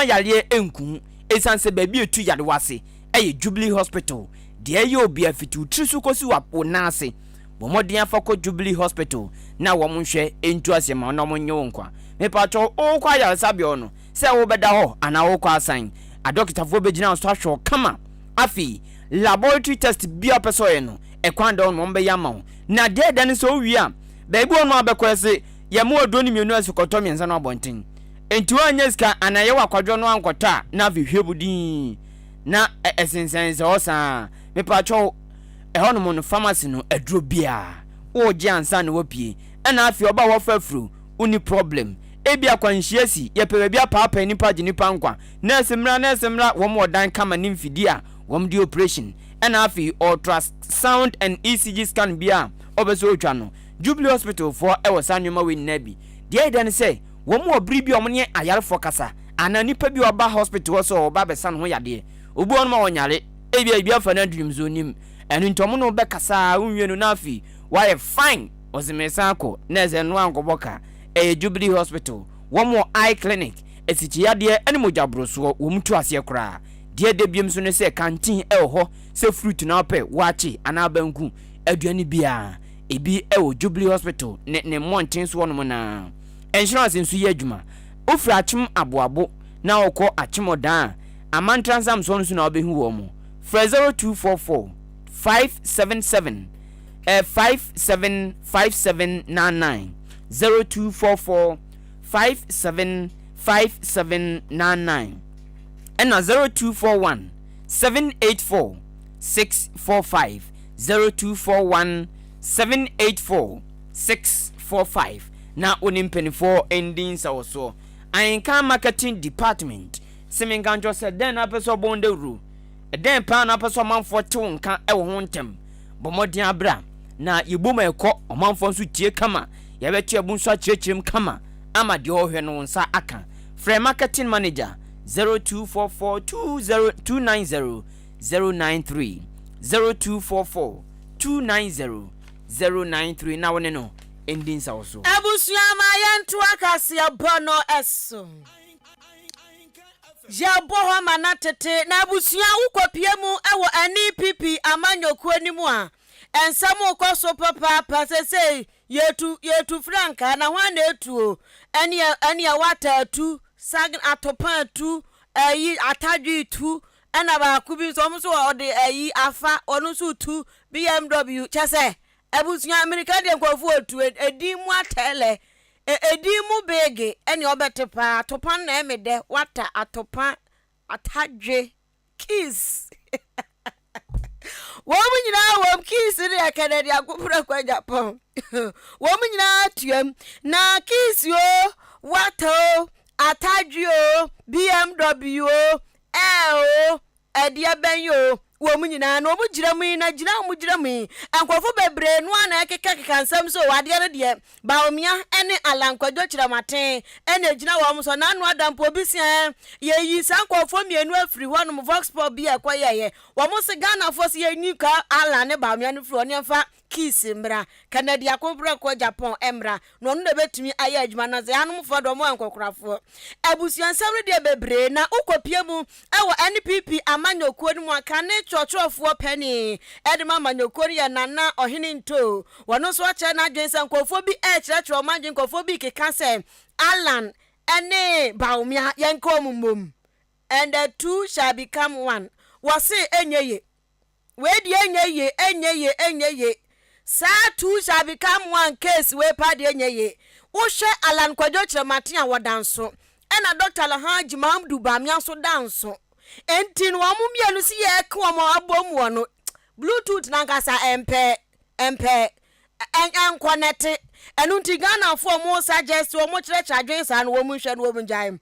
[SPEAKER 2] yale enku esanse baby etu yade wase eye Jubilee Hospital de ye obi afitu trisu kosi wapo nase bomodin afako Jubilee Hospital na wo nhwe entu asema na mo nyewo nkwa me pacho o kwa ya sabio no se wo beda ho ana wo kwa asan a doctor fo begina so ahwo kama afi laboratory test bia peso ye no e kwanda on mo be yama na de den so wi a baby ono abekwese ye mo odoni mienu asikoto miensa no abonten enti wanyeska anaye wakwadwo no ankota na vihwebudin na esensense osa me pacho ehono no pharmacy no aduro bia wo je ansa na wopie na afi oba wo fafuru uni problem ebia kwanhyiasi ye pe bia paapa nipa je nipa nkwa na semra wo mo dan kama ni mfidi a wo mdi operation na afi ultrasound and ECG scan bia obeso otwa no Jubilee Hospital for ewo sanwema we nabi de den say wo mo obri bi omne ayarefo kasa ana nipa bi oba hospital so oba besan ho yade obu on ma wonyare ebia fa na dream zonim enu ntomo no be kasa unwienu na afi why fine ozimesako na ze no ankoboka Jubilee Hospital wo mo eye clinic esichia de ene mojabroso wo mtu ase kra de biem so ne se canteen ho se fruit na ope wachi ana banku aduani bia ebi Jubilee Hospital ne monten so no na insurance nso ye adwuma ofra achim aboabo na okọ achimodan amantransam so nso na obehu wo mo 0244 577 575799 0244 575799 and 0241 784 645 0241 784 645 na onimpenifo endings also Ahenkan marketing department seminganjo said den apeso bonde ru den pa na apeso manfo te wonka ewo ho ntem bomodin abra na yeboma ekọ omanfo nso tie kama yabeti abunso akyerkyerem kama ama de ohwe no nsa aka free marketing manager 024420290093 0244290093 na wone no endings also
[SPEAKER 1] Abusuama yentu Kasiebo no eso Jabo ho manatete na abusua ukwapiemu ewo NPP amanyoku animu a ensamu kwaso papa pasese yetu franka na hwana etu eni wata atu sag atopa atu atadwi tu ena ba kubi so mso ode afa onu so tu BMW chese abusunya America de nkwafu otu edimu atele edimu bege eni obetepa atopa na emede wata atopa atadwe kiss womu nyina wom kiss ne akadade akopura kwa Japan womu nyina tuem na kiss yo wato atadwe o BMW o edia benyo womu nyina no obu giramu na gina mu giramu ankofo bebre no ana ekeka nsam so wade ne de ba omia ene alankwadwo kiramaten ene gina wo so na anu adampo bisia ye yi sankofo mienu afiri honom vox pop bia kwaye wo mo se Ghana fo se ye nika ala ne ba omia ne firi oni mfa kiss mbra Canada akobra ko Japan emra no no betumi aye adwuma na ze hanom fo do mo ankokrafo abusuansam de bebre na ukopie mu ewo NPP amanyokuo mu aka ne chochofo pani edema amanyokuo ya nana ohene nto wono so ache na adwensa nkofo bi chirachiro omanje nkofo bi keka se Alan ene baumia yenkom mum and the two shall become one wase enyeye we di enyeye sa two shall become one case we pa di enyeye wo hwe Alan Kwadwo Kyeremate a wodanso ena Dr. Alhaji Mahamdu Bamia so danso enti no amumienu si ye ka mo abom wono Bluetooth na nkasa empe en connect enu nti Ghana for mo suggest wo mo kyerɛkyerɛ adwensa no wo mu hwɛ no wo mu gyaim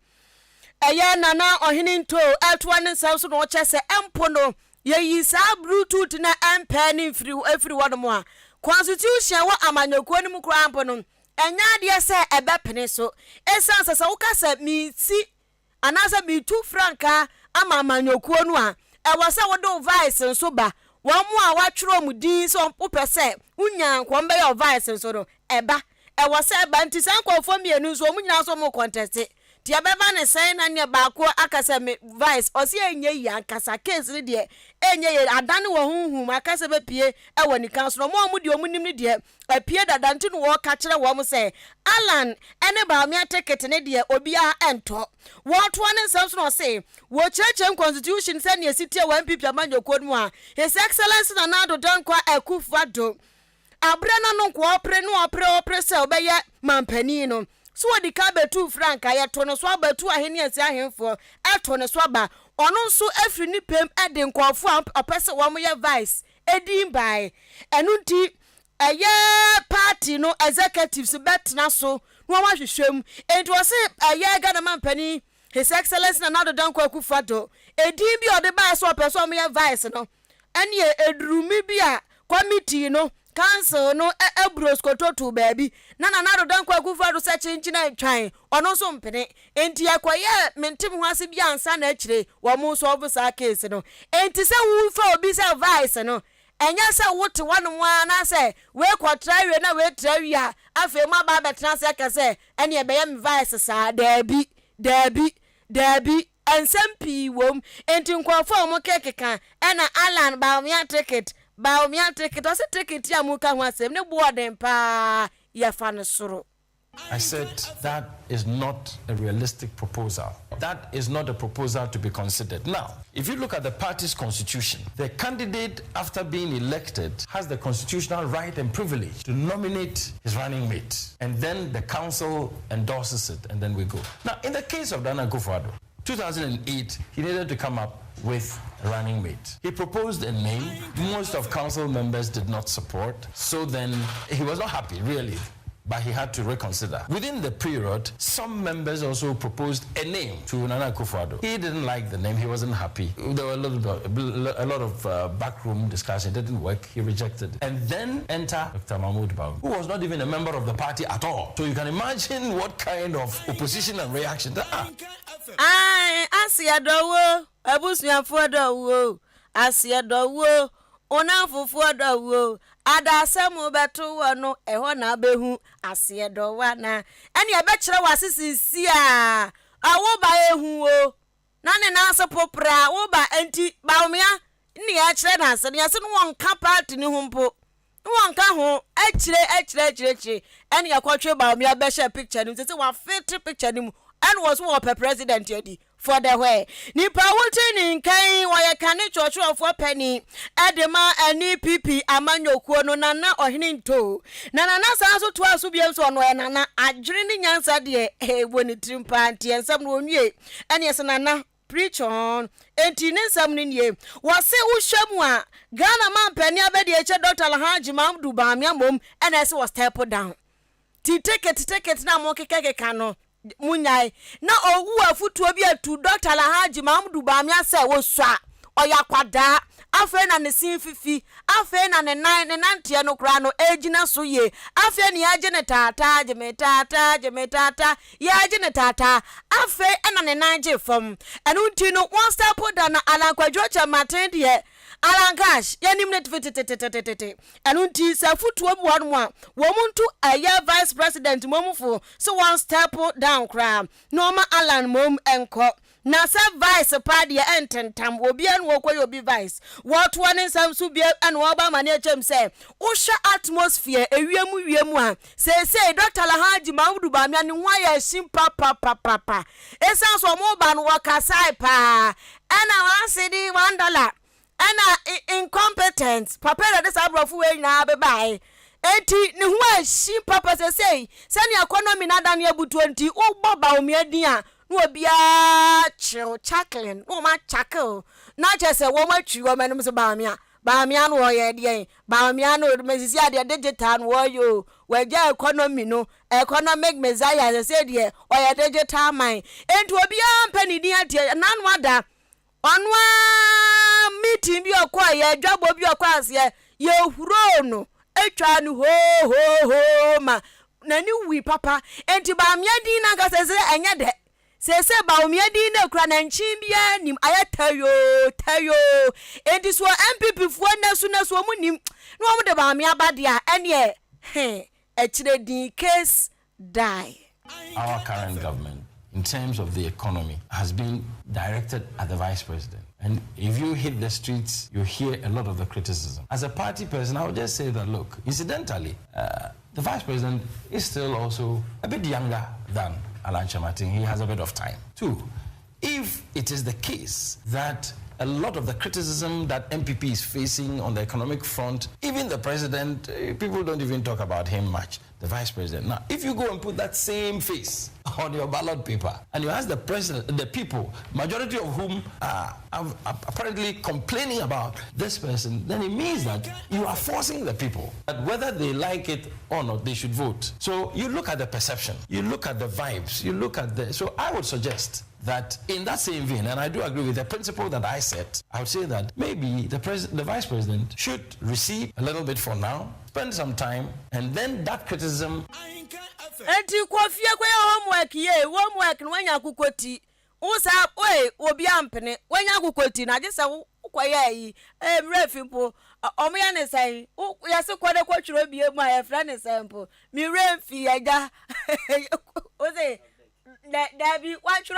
[SPEAKER 1] eye nana ohene nto eltoa ne nsɛm so no kyɛ empo no ye yi sa Bluetooth na empe ni free one mo constitution wa amanyokuo ni mu kura ampo no enya de se ebepene so esan sasa wo kasa mi si anasa mi 2 franka ama amanyokuo no a ewo se wo do vice nso ba wo mu a watwero mu din so popese unya nkwombe yo vice nso no eba ewo se eba nti san kwofo mienu nso mu nyina so mu contest ti abeba ne sen na ne baako akasa me vice osi enye ya akasa case ne de enye ya adane wo hunhum akasa be pie ewo ni council mo mu de omunim ne de apie dada nti no wo ka kire wo mu se Alan ene ba me ticket ne de obi a ento wo to ne nsam so no se wo cheche constitution se ne sitie wa MPP amanyokuo mu a his excellence na nado don kwa Akufo-Addo abrana no ko opre se obeye mampani no so wodi ka betu franka ye to no so abetu ahene asi ahemfo eto ne so ba ono so afri ni pem ede nkofo opese wo mo ye vice edin bai enu nti eye party no executives betna so no wa hwehwem enti wo se eye Ghana mampani his excellence na nado don kwa Akufo-Addo edin bi ode bai so opese wo mo ye vice no ene edurumi bi a committee no council no ebros kototo baby na nado dan kwa Akufo-Addo se chinchina twan ono so mpene enti akoye mentem ho ase bia ansa na akire wo mo so officer case no enti se wu fa obi se vice no enya se wote wanwa na se we kwatrai na we trawi a afa ma ba betena se ka se ene e beye vice sa dabi ensem pi wom enti nkofo mo kekeka ena Alan ba me ticket ba o mi ateke to se ticket ya mu ka ho asem ne boarding pa ya fa no soro.
[SPEAKER 7] I said that is not a realistic proposal. That is not a proposal to be considered. Now, if you look at the party's constitution, the candidate, after being elected, has the constitutional right and privilege to nominate his running mate. And then the council endorses it, and then we go. Now, in the case of Nana Akufo-Addo, 2008, he needed to come up with a running mate. He proposed a name. Most of council members did not support. So then he was not happy, really, but he had to reconsider. Within the period, some members also proposed a name to Nana Akufo-Addo. He didn't like the name. He wasn't happy. There were a lot of backroom discussion. It didn't work. He rejected it. And then enter Dr. Mahmoud Bawumia, who was not even a member of the party at all. So you can imagine what kind of opposition and reaction.
[SPEAKER 1] Asiadowo, abusuafodowo, asiadowo, onafufodowo, adasemu betu wano eho na behu asiedowa na. Eni ebekire wasisi sia. Awo ba ehu o. Na ne na asopopra, wo ba enti Bawumia ni ya kire na ase. Ni ase no wonka party ni humpo. Wonka ho echire. Eni yakwatwe Bawumia be share picture ni. Sese wa fit picture ni mu. And was what a president yedi for the way. Nipa wuti ni nkai waya kane chocho of penny edema NPP amanyokuo no nana ohene nto. Nana sanso to aso biem so no nana adwene ni nyansa de woni trimpa anti ensam no onwie. Ene yes nana preach on enti ne nsam ni nie. Wose wohwam a Ghana man pani abedi eche Dr. Alhaji Mahamdu Bamia mom ene se was step down. Ti ticket na mo kekeke no. Munyai na owu afutuo bi atu Dr. Alhaji Mahamdu Bamia se wo swa oya kwada afa na ne sinfifi afa na ne nantie no kra no ejina so ye afa ne yaje ne tata yaje ne tata afa na ne nanje fom enu nti no one step down na Alan Kwadwo Kyeremate de Alangash, Yanimnet Vitete, and unti sa foot 1 woman to a year vice president Momufu, so one step down cram. Norma Alan Mom and Co. Nasa vice party enten tam will be and walk will be vice. What one in some subia and Obama nature say, Usha atmosphere, a yemu say, Dr. Lahaji Maudu Bamian, why a simple papa. It sounds for more than waka pa. And I city $1. And incompetence. Papa this abrofu we na be bai. Enti ni huwa shi papa say. Sani economy na dan ye butu enti o boba o miadin a no bia chill chuckling. O ma chuckle. Na je se wo ma twi wo manim so ba mia. Ba mia no ye de. Ba mia no mesisi ade digital no yo. We je economy no. Economic messiah say de o ye digital man. Enti obia mpani din atie nan wada. Onwa meeting bi okwa ye dwabo bi okwa ase ye huro no etwa no ho ma na ni wi papa enti ba miadi na ga sese enye de sese ba miadi na kura na nchin bia nim ayatayo enti so MPP fu na so mu nim no mu de ba mi abade a ene e kire din case die.
[SPEAKER 7] Our current government, in terms of the economy, has been directed at the vice president. And if you hit the streets, you hear a lot of the criticism. As a party person, I would just say that, look, incidentally, the vice president is still also a bit younger than Alan Chamating. He has a bit of time. 2, if it is the case that a lot of the criticism that MPP is facing on the economic front, even the president, people don't even talk about him much, the vice president. Now, if you go and put that same face on your ballot paper and you ask the president, the people, majority of whom are apparently complaining about this person, then it means that you are forcing the people that whether they like it or not, they should vote. So you look at the perception, you look at the vibes, you look at the... So I would suggest that in that same vein, and I do agree with the principle that I set, I would say that maybe the vice president should receive a little bit for now, spend some time, and then that criticism.
[SPEAKER 1] Enti kwafie kwa homework homework no anya kukoti. Usa obi ampene, wanya kukoti na je se ukwaye yi. Mrefimpo, omoya ne sai, yase kwade kwatwiro bie mu a yefra ne sample. Mi remfi yaga. Ose Dabi, watch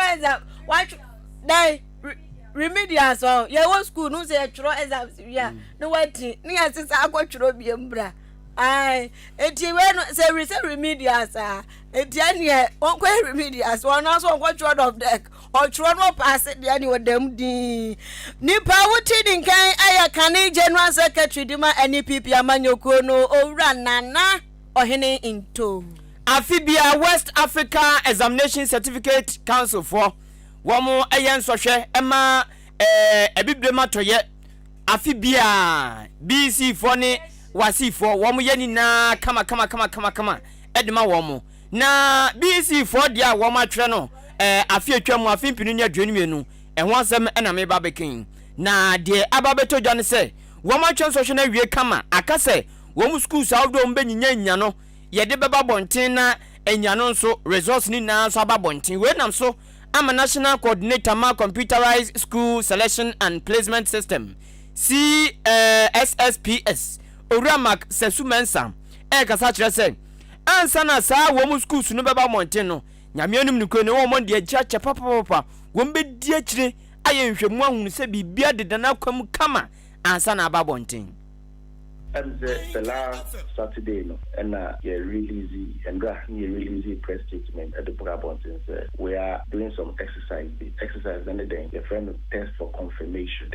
[SPEAKER 1] remedial so ye wo school no say tro exams ya no wati ni asisa akotro bi mbra ai enti we no say remedial sa enti ane onkwe remedial so no so onkotro of deck or tro no pass the ane wodam di nipa wuti din kan aya kan general secretary dima NPP amanyoko no owura nana ohene into
[SPEAKER 2] Afibia West Africa Examination Certificate Council for Wamo ayen sohwe ema ebiblema toye Afibia BC for ne wasi for wamo ye nyina kama edema wamo na BC for dia wamo atwe no afi atwam afi mpinu ne adwenu ho asem na me ba bekin na de ababeto dwane se wamo atwe sohwe na wie kama akase wamo school saudo mbe nyinya no yede beba bonten na enyano nso results ni na so aba bonten we nam so am a national coordinator ma computerized school selection and placement system SSPS Oramak Sesumensa kasa kire se ansa na sa wo mu schools no beba bonten no nyame anum niko ne wo mo de acha papa wo mbe di akire aye nhwemu ahunu se bibia de na kwam kama ansa na aba bonten.
[SPEAKER 8] And the last Saturday, and release press statement at the program. We are doing some exercise, and then your friend test for confirmation.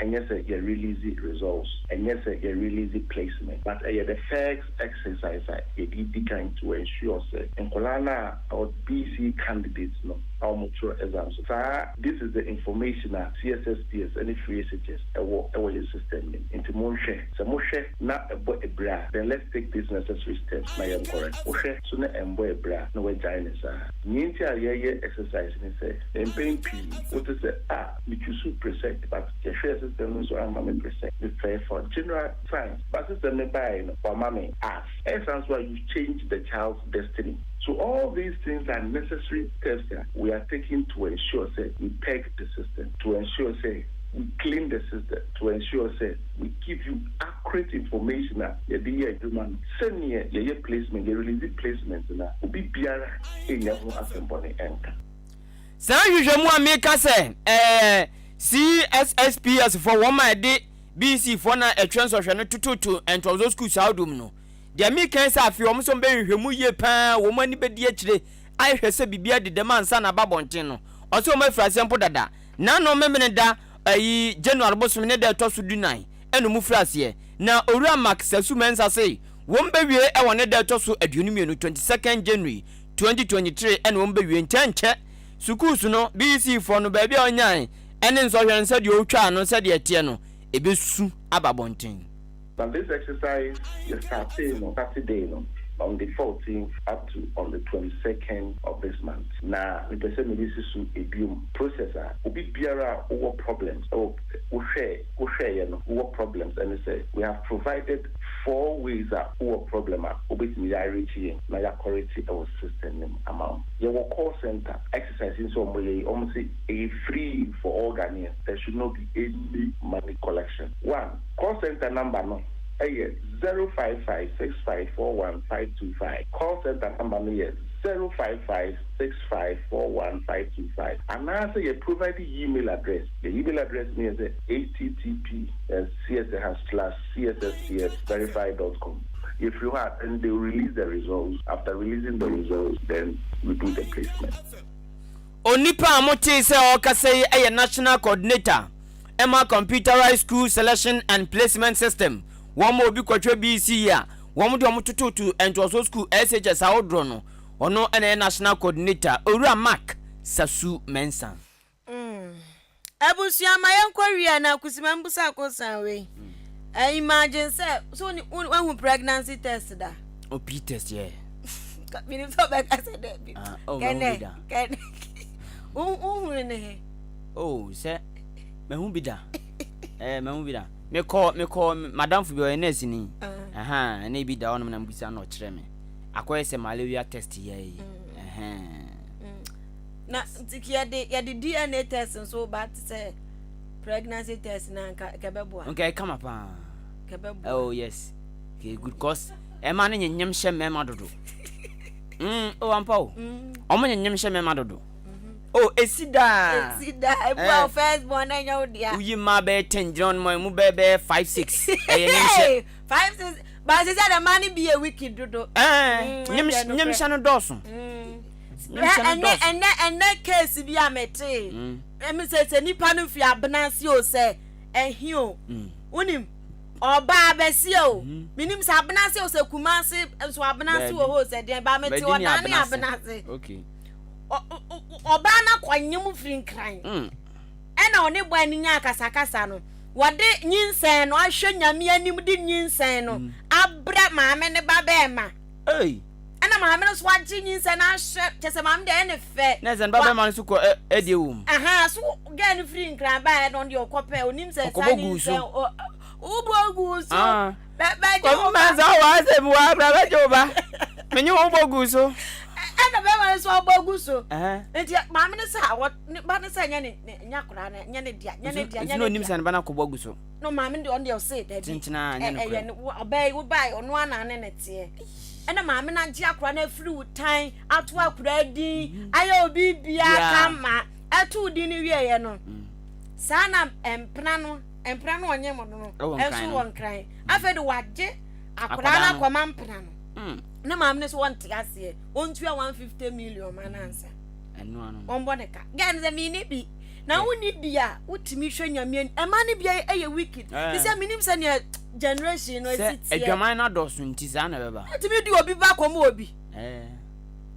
[SPEAKER 8] And yes, you release results, and yes, you release placement. But the first exercise you did kind to ensure in Kolana our BC candidates our mature exams. So this is the information that CSSPS and free SHS our system into so Moshe not a boy a bra. Then let's take these necessary steps. I am correct. Moshe sooner and boy a bra. No way giant is Nintia ye exercise and say and paying P. What is it? Me choose present, but the share system so I'm a present. We pay for general science, but system me buy for mommy ask. Essence why you change the child's destiny. So all these things are necessary steps that we are taking to ensure say we peg the system to ensure say
[SPEAKER 4] we clean the system to ensure say we give you accurate information that the human send your placement, your release placement na obi biara enya ho asembone enka.
[SPEAKER 2] Sir usually mo make say CSSPS for one my day BC for na a transfer no tututu and to those schools outdom no. Dia me kan say afi omo so be hwehwemu ye pa wo mani be di akire ai hwese bibia de demand sa na babonten no. Oso mo frase mpo dada. Na no memene da ayi January bosom ne da to so dunan eno mu frase na owura max sasu mensa say won be wie e won ne da to so aduonu 22nd January 2023 eno won be wie nchanche schools no BC for no ba bia onyan ene nso hwen se de otwa no se de etie no ebesu ababonten.
[SPEAKER 4] But this exercise is starting on Saturday, on the 14th up to on the 22nd of this month. Now, the person this is a processor. Ubi biara over problems. Oh, we share problems, and say we have provided 4 ways that over problem are obit reality na ya quality our system amount. Your call center exercise in some way almost a free for all Ghanaians. There should not be any money collection. 1 call center number 05565415525. Call center number 05565415525. And now say you provide the email address. The email address means http://csscs-verify.com. If you have, and they will release the results. After releasing the results, then we do the placement.
[SPEAKER 2] Onipa amote se okase a national coordinator. Emma computerized school selection and placement system. One more big quadra BC ya. One more to and also school SHS Audrono. Or no any national coordinator. Ura Mark Sasu Mensa.
[SPEAKER 1] Abusia my inquiry na kusimambusa kosanwe. I imagine say so one who pregnancy test da.
[SPEAKER 2] Oh P test yeah.
[SPEAKER 1] Meaning so back I said that. Can
[SPEAKER 2] oh say me hu bida. Me hu bida. Me call madam for your nurse ni. Na bi da ono na mbisa na okire me. Akoye se malaria test ye.
[SPEAKER 1] Na tikia de ya the DNA test so but say pregnancy test na kebebo.
[SPEAKER 2] Okay, come up.
[SPEAKER 1] Kebebo.
[SPEAKER 2] Oh yes. Okay, good cause. E ma na nyem hye mema dodo. Oh ampa o. Omo nyem hye mema dodo. Oh, esida.
[SPEAKER 1] Well, first born na nyawo dia.
[SPEAKER 2] Uyi ma be 10 John mu be 5-6. Nyem
[SPEAKER 1] 5-6. But they said the money be a wicked dodo.
[SPEAKER 2] Nyem hye no doso.
[SPEAKER 1] And that case be a mete. Me say nipa no fi abnansi o say ehio. Unim oba besi o. Minim say abnansi o say kumasi so abnansi o ho say den ba mete o dan abnansi.
[SPEAKER 2] Okay.
[SPEAKER 1] Oba na kwanyem firi nkran. Ena one bo ani nya akasakasa no. Wode nyinsen no ahwe nyame anim di nyinsen no. Abra maame ne ba be ma.
[SPEAKER 2] Hey.
[SPEAKER 1] Ana maame no so agye nyinsen na ahwe kese maame de ene fe.
[SPEAKER 2] Na zen ba be ma no so ko edie wum.
[SPEAKER 1] So ga ni firi nkran ba no de okope onim se sa nyinsen uboguso. Ba
[SPEAKER 2] ko ma za wa se mu abra ba joba. Menyu uboguso.
[SPEAKER 1] Ana be ma so oboguso. Enti maame no sa what ba no sa nya ne nyakora na nya ne dia.
[SPEAKER 2] No nim san ba na ko boguso.
[SPEAKER 1] No maame de on de say that.
[SPEAKER 2] Tintina nya no.
[SPEAKER 1] Obey wo bai ono ana ne tie. Ana maame na nje akora na firi wutan ato akora din ayo bibia kama atu din ni wiye no. Sana empra no onye mo no. Enso won kran. Afede wagye akora na kwama mpra no. Na maame ne so won tiase. Ontua 150 million manansa.
[SPEAKER 2] Eno ano.
[SPEAKER 1] Ombo ne ka. Gan ze mi ni bi. Na woni bia wotimi hwe nyame e ma ne bia eye wicked. Bisa minim se ne generation no exit.
[SPEAKER 2] Edwaman na do so nti za na beba.
[SPEAKER 1] Wotimi di obi ba komo obi.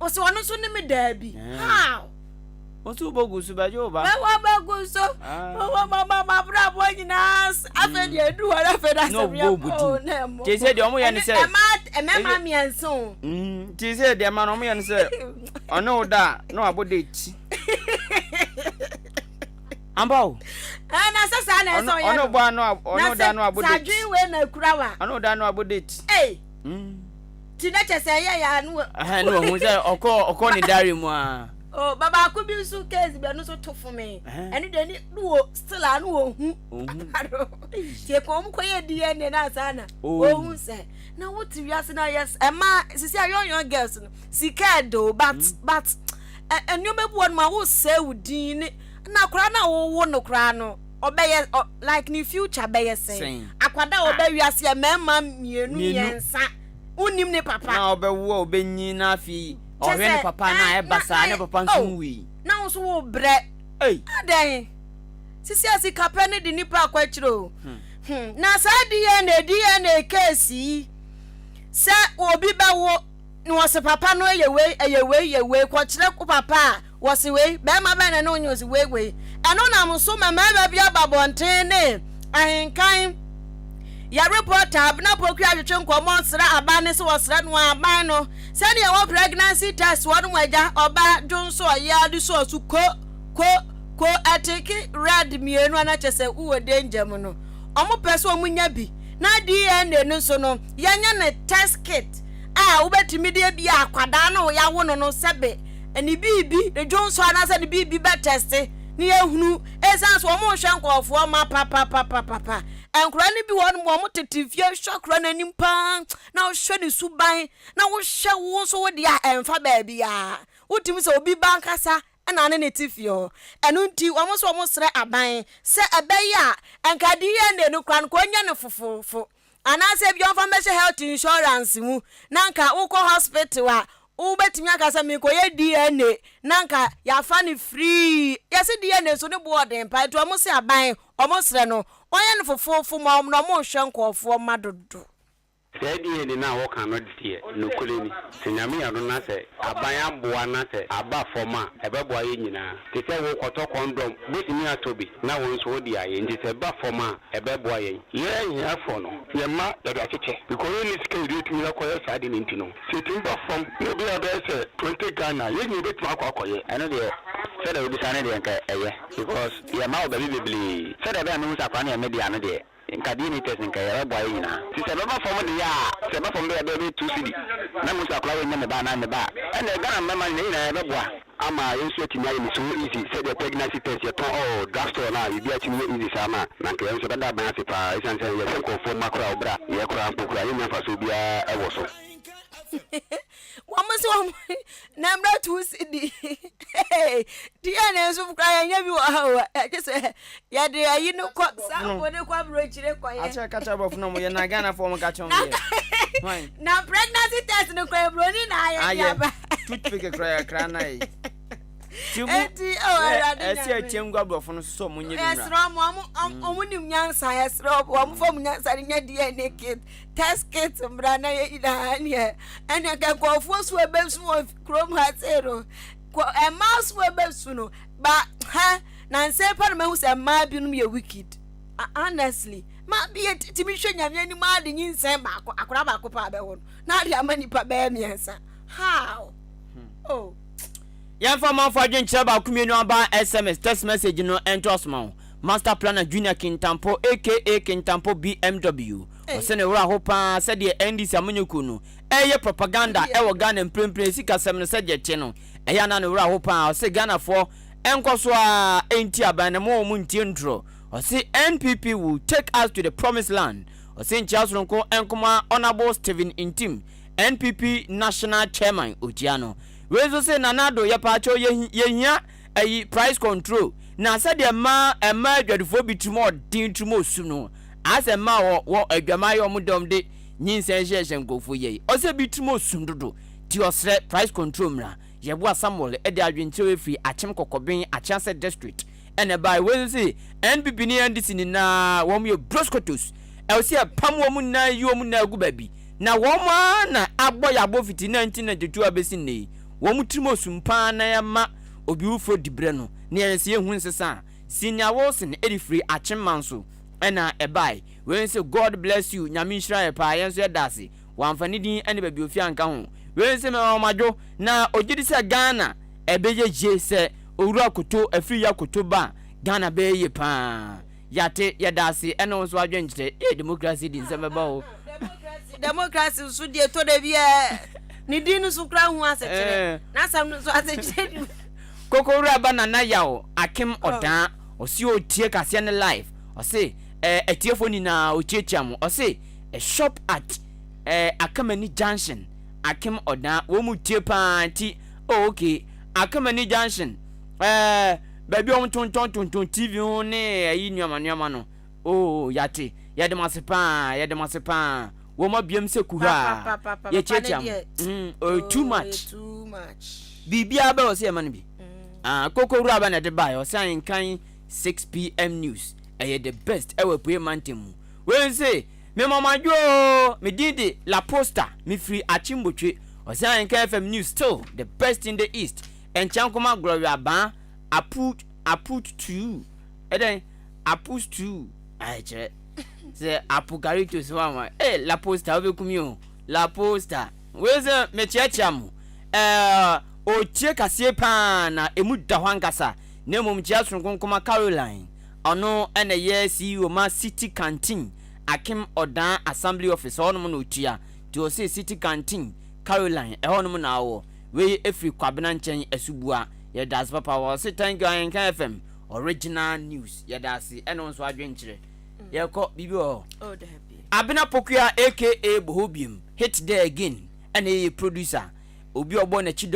[SPEAKER 1] O se wono so ne me da bi. How?
[SPEAKER 2] O so bogusu ba jo ba.
[SPEAKER 1] Wa bogusu. O mama bra bo nyinas. Afa de edu wala afa da se bia. Oh na mo.
[SPEAKER 2] Ti se de omo ye ne se.
[SPEAKER 1] E ma mi enso.
[SPEAKER 2] Ti se de ma no omo ye ne se. Ono da no abodeti. Ambao.
[SPEAKER 1] Na sasa na so ya.
[SPEAKER 2] Ono bo no ono da no abodeti.
[SPEAKER 1] Sadwin we na kurawa.
[SPEAKER 2] Ono da no abodeti.
[SPEAKER 1] Ti na chese ya no.
[SPEAKER 2] No hu se oko ni dari mu a.
[SPEAKER 1] Oh, baba could be so case be no so to for me. And then do still I know who. She come quiet DNA na sana. Oh, who say. Now what you ask now yes, Emma, see young girls. See do but and you make one my who say would dean. Na krana wo wo no krano. Obey like new future be say. Akwada obey wiase memma mienu yensa. Unim ne papa.
[SPEAKER 2] Na obewo obenyi na afi. Ohwe ne papa na ebasa ne papa nsunwi.
[SPEAKER 1] Na wo so wo bre.
[SPEAKER 2] Ei.
[SPEAKER 1] Adan. Sisi asika pe ne de nipa akwachiro. Na sa DNA case se obi ba wo ni wo se papa no ye ko kire ko papa wo se we be ma be na no nyo se we eno na mso mama ba bia babonten ne ahenkan ya reporter abna pokri adwetwe nkomo nsra abane se wo sra no aban no se ne wo pregnancy test wo no waja oba dwonso ya de so su ko atiki red mienu ana chese uwe danger mu no omo pese omunya bi na DNA no so no yanya na test kit ubetimi de bi akwada na ya wo no sebe eni bibi de dwonso ana se de bibi be test ni ehunu esan so omo hwe nkofo ma papa enkura ni bi won mo tetifie hwakura na nimpa na hwe ni suban na wo hwe wo so wo dia emfa ba bia utimi se obi bankasa na ne netifio enu nti omo so omo sre aban se ebeya enkadiye ne no kran ko nya ne fofofo ana se bi onfa me health insurance mu nanka wo ko hospital a ubetimi akasa me ko ye DNA nanka ya fa ni free yesi DNA so ne boarding pa to omo se aban omo sre no onya ne fofofo mo no mo hwe nkofo madodo
[SPEAKER 9] Sedi edi na wo kan no die no koleni senyame ya no na se aban aboa na se aba foma ebeboa ye nyina te se wo koto kondom betimi atobi na wo nso wo dia ye ndi se ba foma ebeboa ye ya fo no ye ma da cheche because ni ske di timi akoye sade ni ntino se timba fom no bi ada se 20 Ghana ye ni betimi akoye eno de se da obi sane de nka eye because ye ma obabi bebli se da ba no sa kwa na media no de nkadini test nka ya boy nyina ti se baba fom de ya se baba fom de be 2 cedi na musa akwa we nyame ba na ne ba ene gana mema ne na be boa ama yensu atimi ayi so easy se the pregnancy test ya ton drugstore na bi atimi easy sama na nka yensu bada ban asepa isan se ye se ko fom makra obra ye kra mpokra ye nyafa so bia e wo so
[SPEAKER 1] Wamaso number 2 cedi DNA so kra nya bi wa just ya de ayi no ko sambo ne kwa bro chire ko ye
[SPEAKER 2] acha kacha bofu no mo ye na Ghana for mo kacha mo ye
[SPEAKER 1] na pregnancy test no ko bro ni na ya ba
[SPEAKER 2] toothpick kra na yi
[SPEAKER 1] eti arade
[SPEAKER 2] esi atiengwa bofu no so mo nye bi
[SPEAKER 1] esra mo omunim nyansa esra mo fom nyansa nya DNA kit test kit mbra na ye ida ne ene ka ko fosu ebesu chrome heart zero ko e mouse ebesu no ba ha na nse pa na hu se ma bi no ye wicked honestly ma bi timi hwe nyame ni ma de nyinse ba akora ba ko pa be ho na de amani pa be miensa how oh
[SPEAKER 2] ya fa ma fa dwen ba kumienu aba SMS text message no entosmo master planner junior Kintampo aka Kintampo BMW osene wura ho pa se de NDC amunyoku no eye propaganda e wo Ghana mprempren sika sem no se je che no eya na no wura ho pa se Ghana for enkoso a enti aban na mo mu ntie ntro osi NPP will take us to the promised land osi nchiasronko enkoma honorable Stephen Intim NPP national chairman Ojiano wezo se nanado ya pacho yehia ayi price control na se de ma adwadufo bitimo din tumo su no ase ma wo adwama yo mudom de nyinsen hye nkofo ye o se bitimo su dodo ti osre price control mra ye bo Samuel e de adwente we free achem kokoben achase district ene by wezo se NPP ni NDC ni na wo mo broscotus e o se pam wo mu na yi wo mu na gubabi na wo ma na agbo ya bo fiti 1992 abesi nei wo mutrimo sumpa na ya ma obi ufo dibre no ne yense ehun nsesa senior Wilson edifree achimmanso ena ebai we say God bless you nyame nhira ye pa yenso edase wamfani din ene ba bi ofi anka ho we say me omadwo na ogidi se Ghana ebeje je se owuru akoto afiri yakoto ba Ghana be ye pa yate yedase ene wonso adwenkyere democracy din se meba o
[SPEAKER 1] democracy so die to de bia ni dinu so kra hu asechire na sam no so asechire
[SPEAKER 2] kokowura ba nana yawo akem odan osi otie kase ne live osi etiefo ni na ochiechia mo osi a shop at Akamani Junction akem odan wo mu tie pa ti okay Akamani Junction baby on tonton TV ho ne ayi nuama no yate yede masepa wo ma biem se kuha ye chiechia too much bibia ba o se ma no bi kokowura ba na de ba o san kan 6 p.m. news the best ever pay mantem we say me mama jo me didi la posta me free achimbotwe o say Ahenkan FM news still the best in the east and chankoma gloria ba aput to then aput to aje say apugarito so wa la posta obe kumio la posta we say me chiachiam o tie kase pa na emu da hwankasa na mum chia sonkonkoma Caroline ono ene yesi o ma city canteen akim odan assembly office ono no tua ti o say city canteen Caroline ono na wo we efri kwabena nchen asubua ye das papa wo say thank you Ahenkan FM original news ye das eno nso adwenkyere ye ko bibi o abena pokua aka bohobiem hit there again ene producer obi ogbo na chidom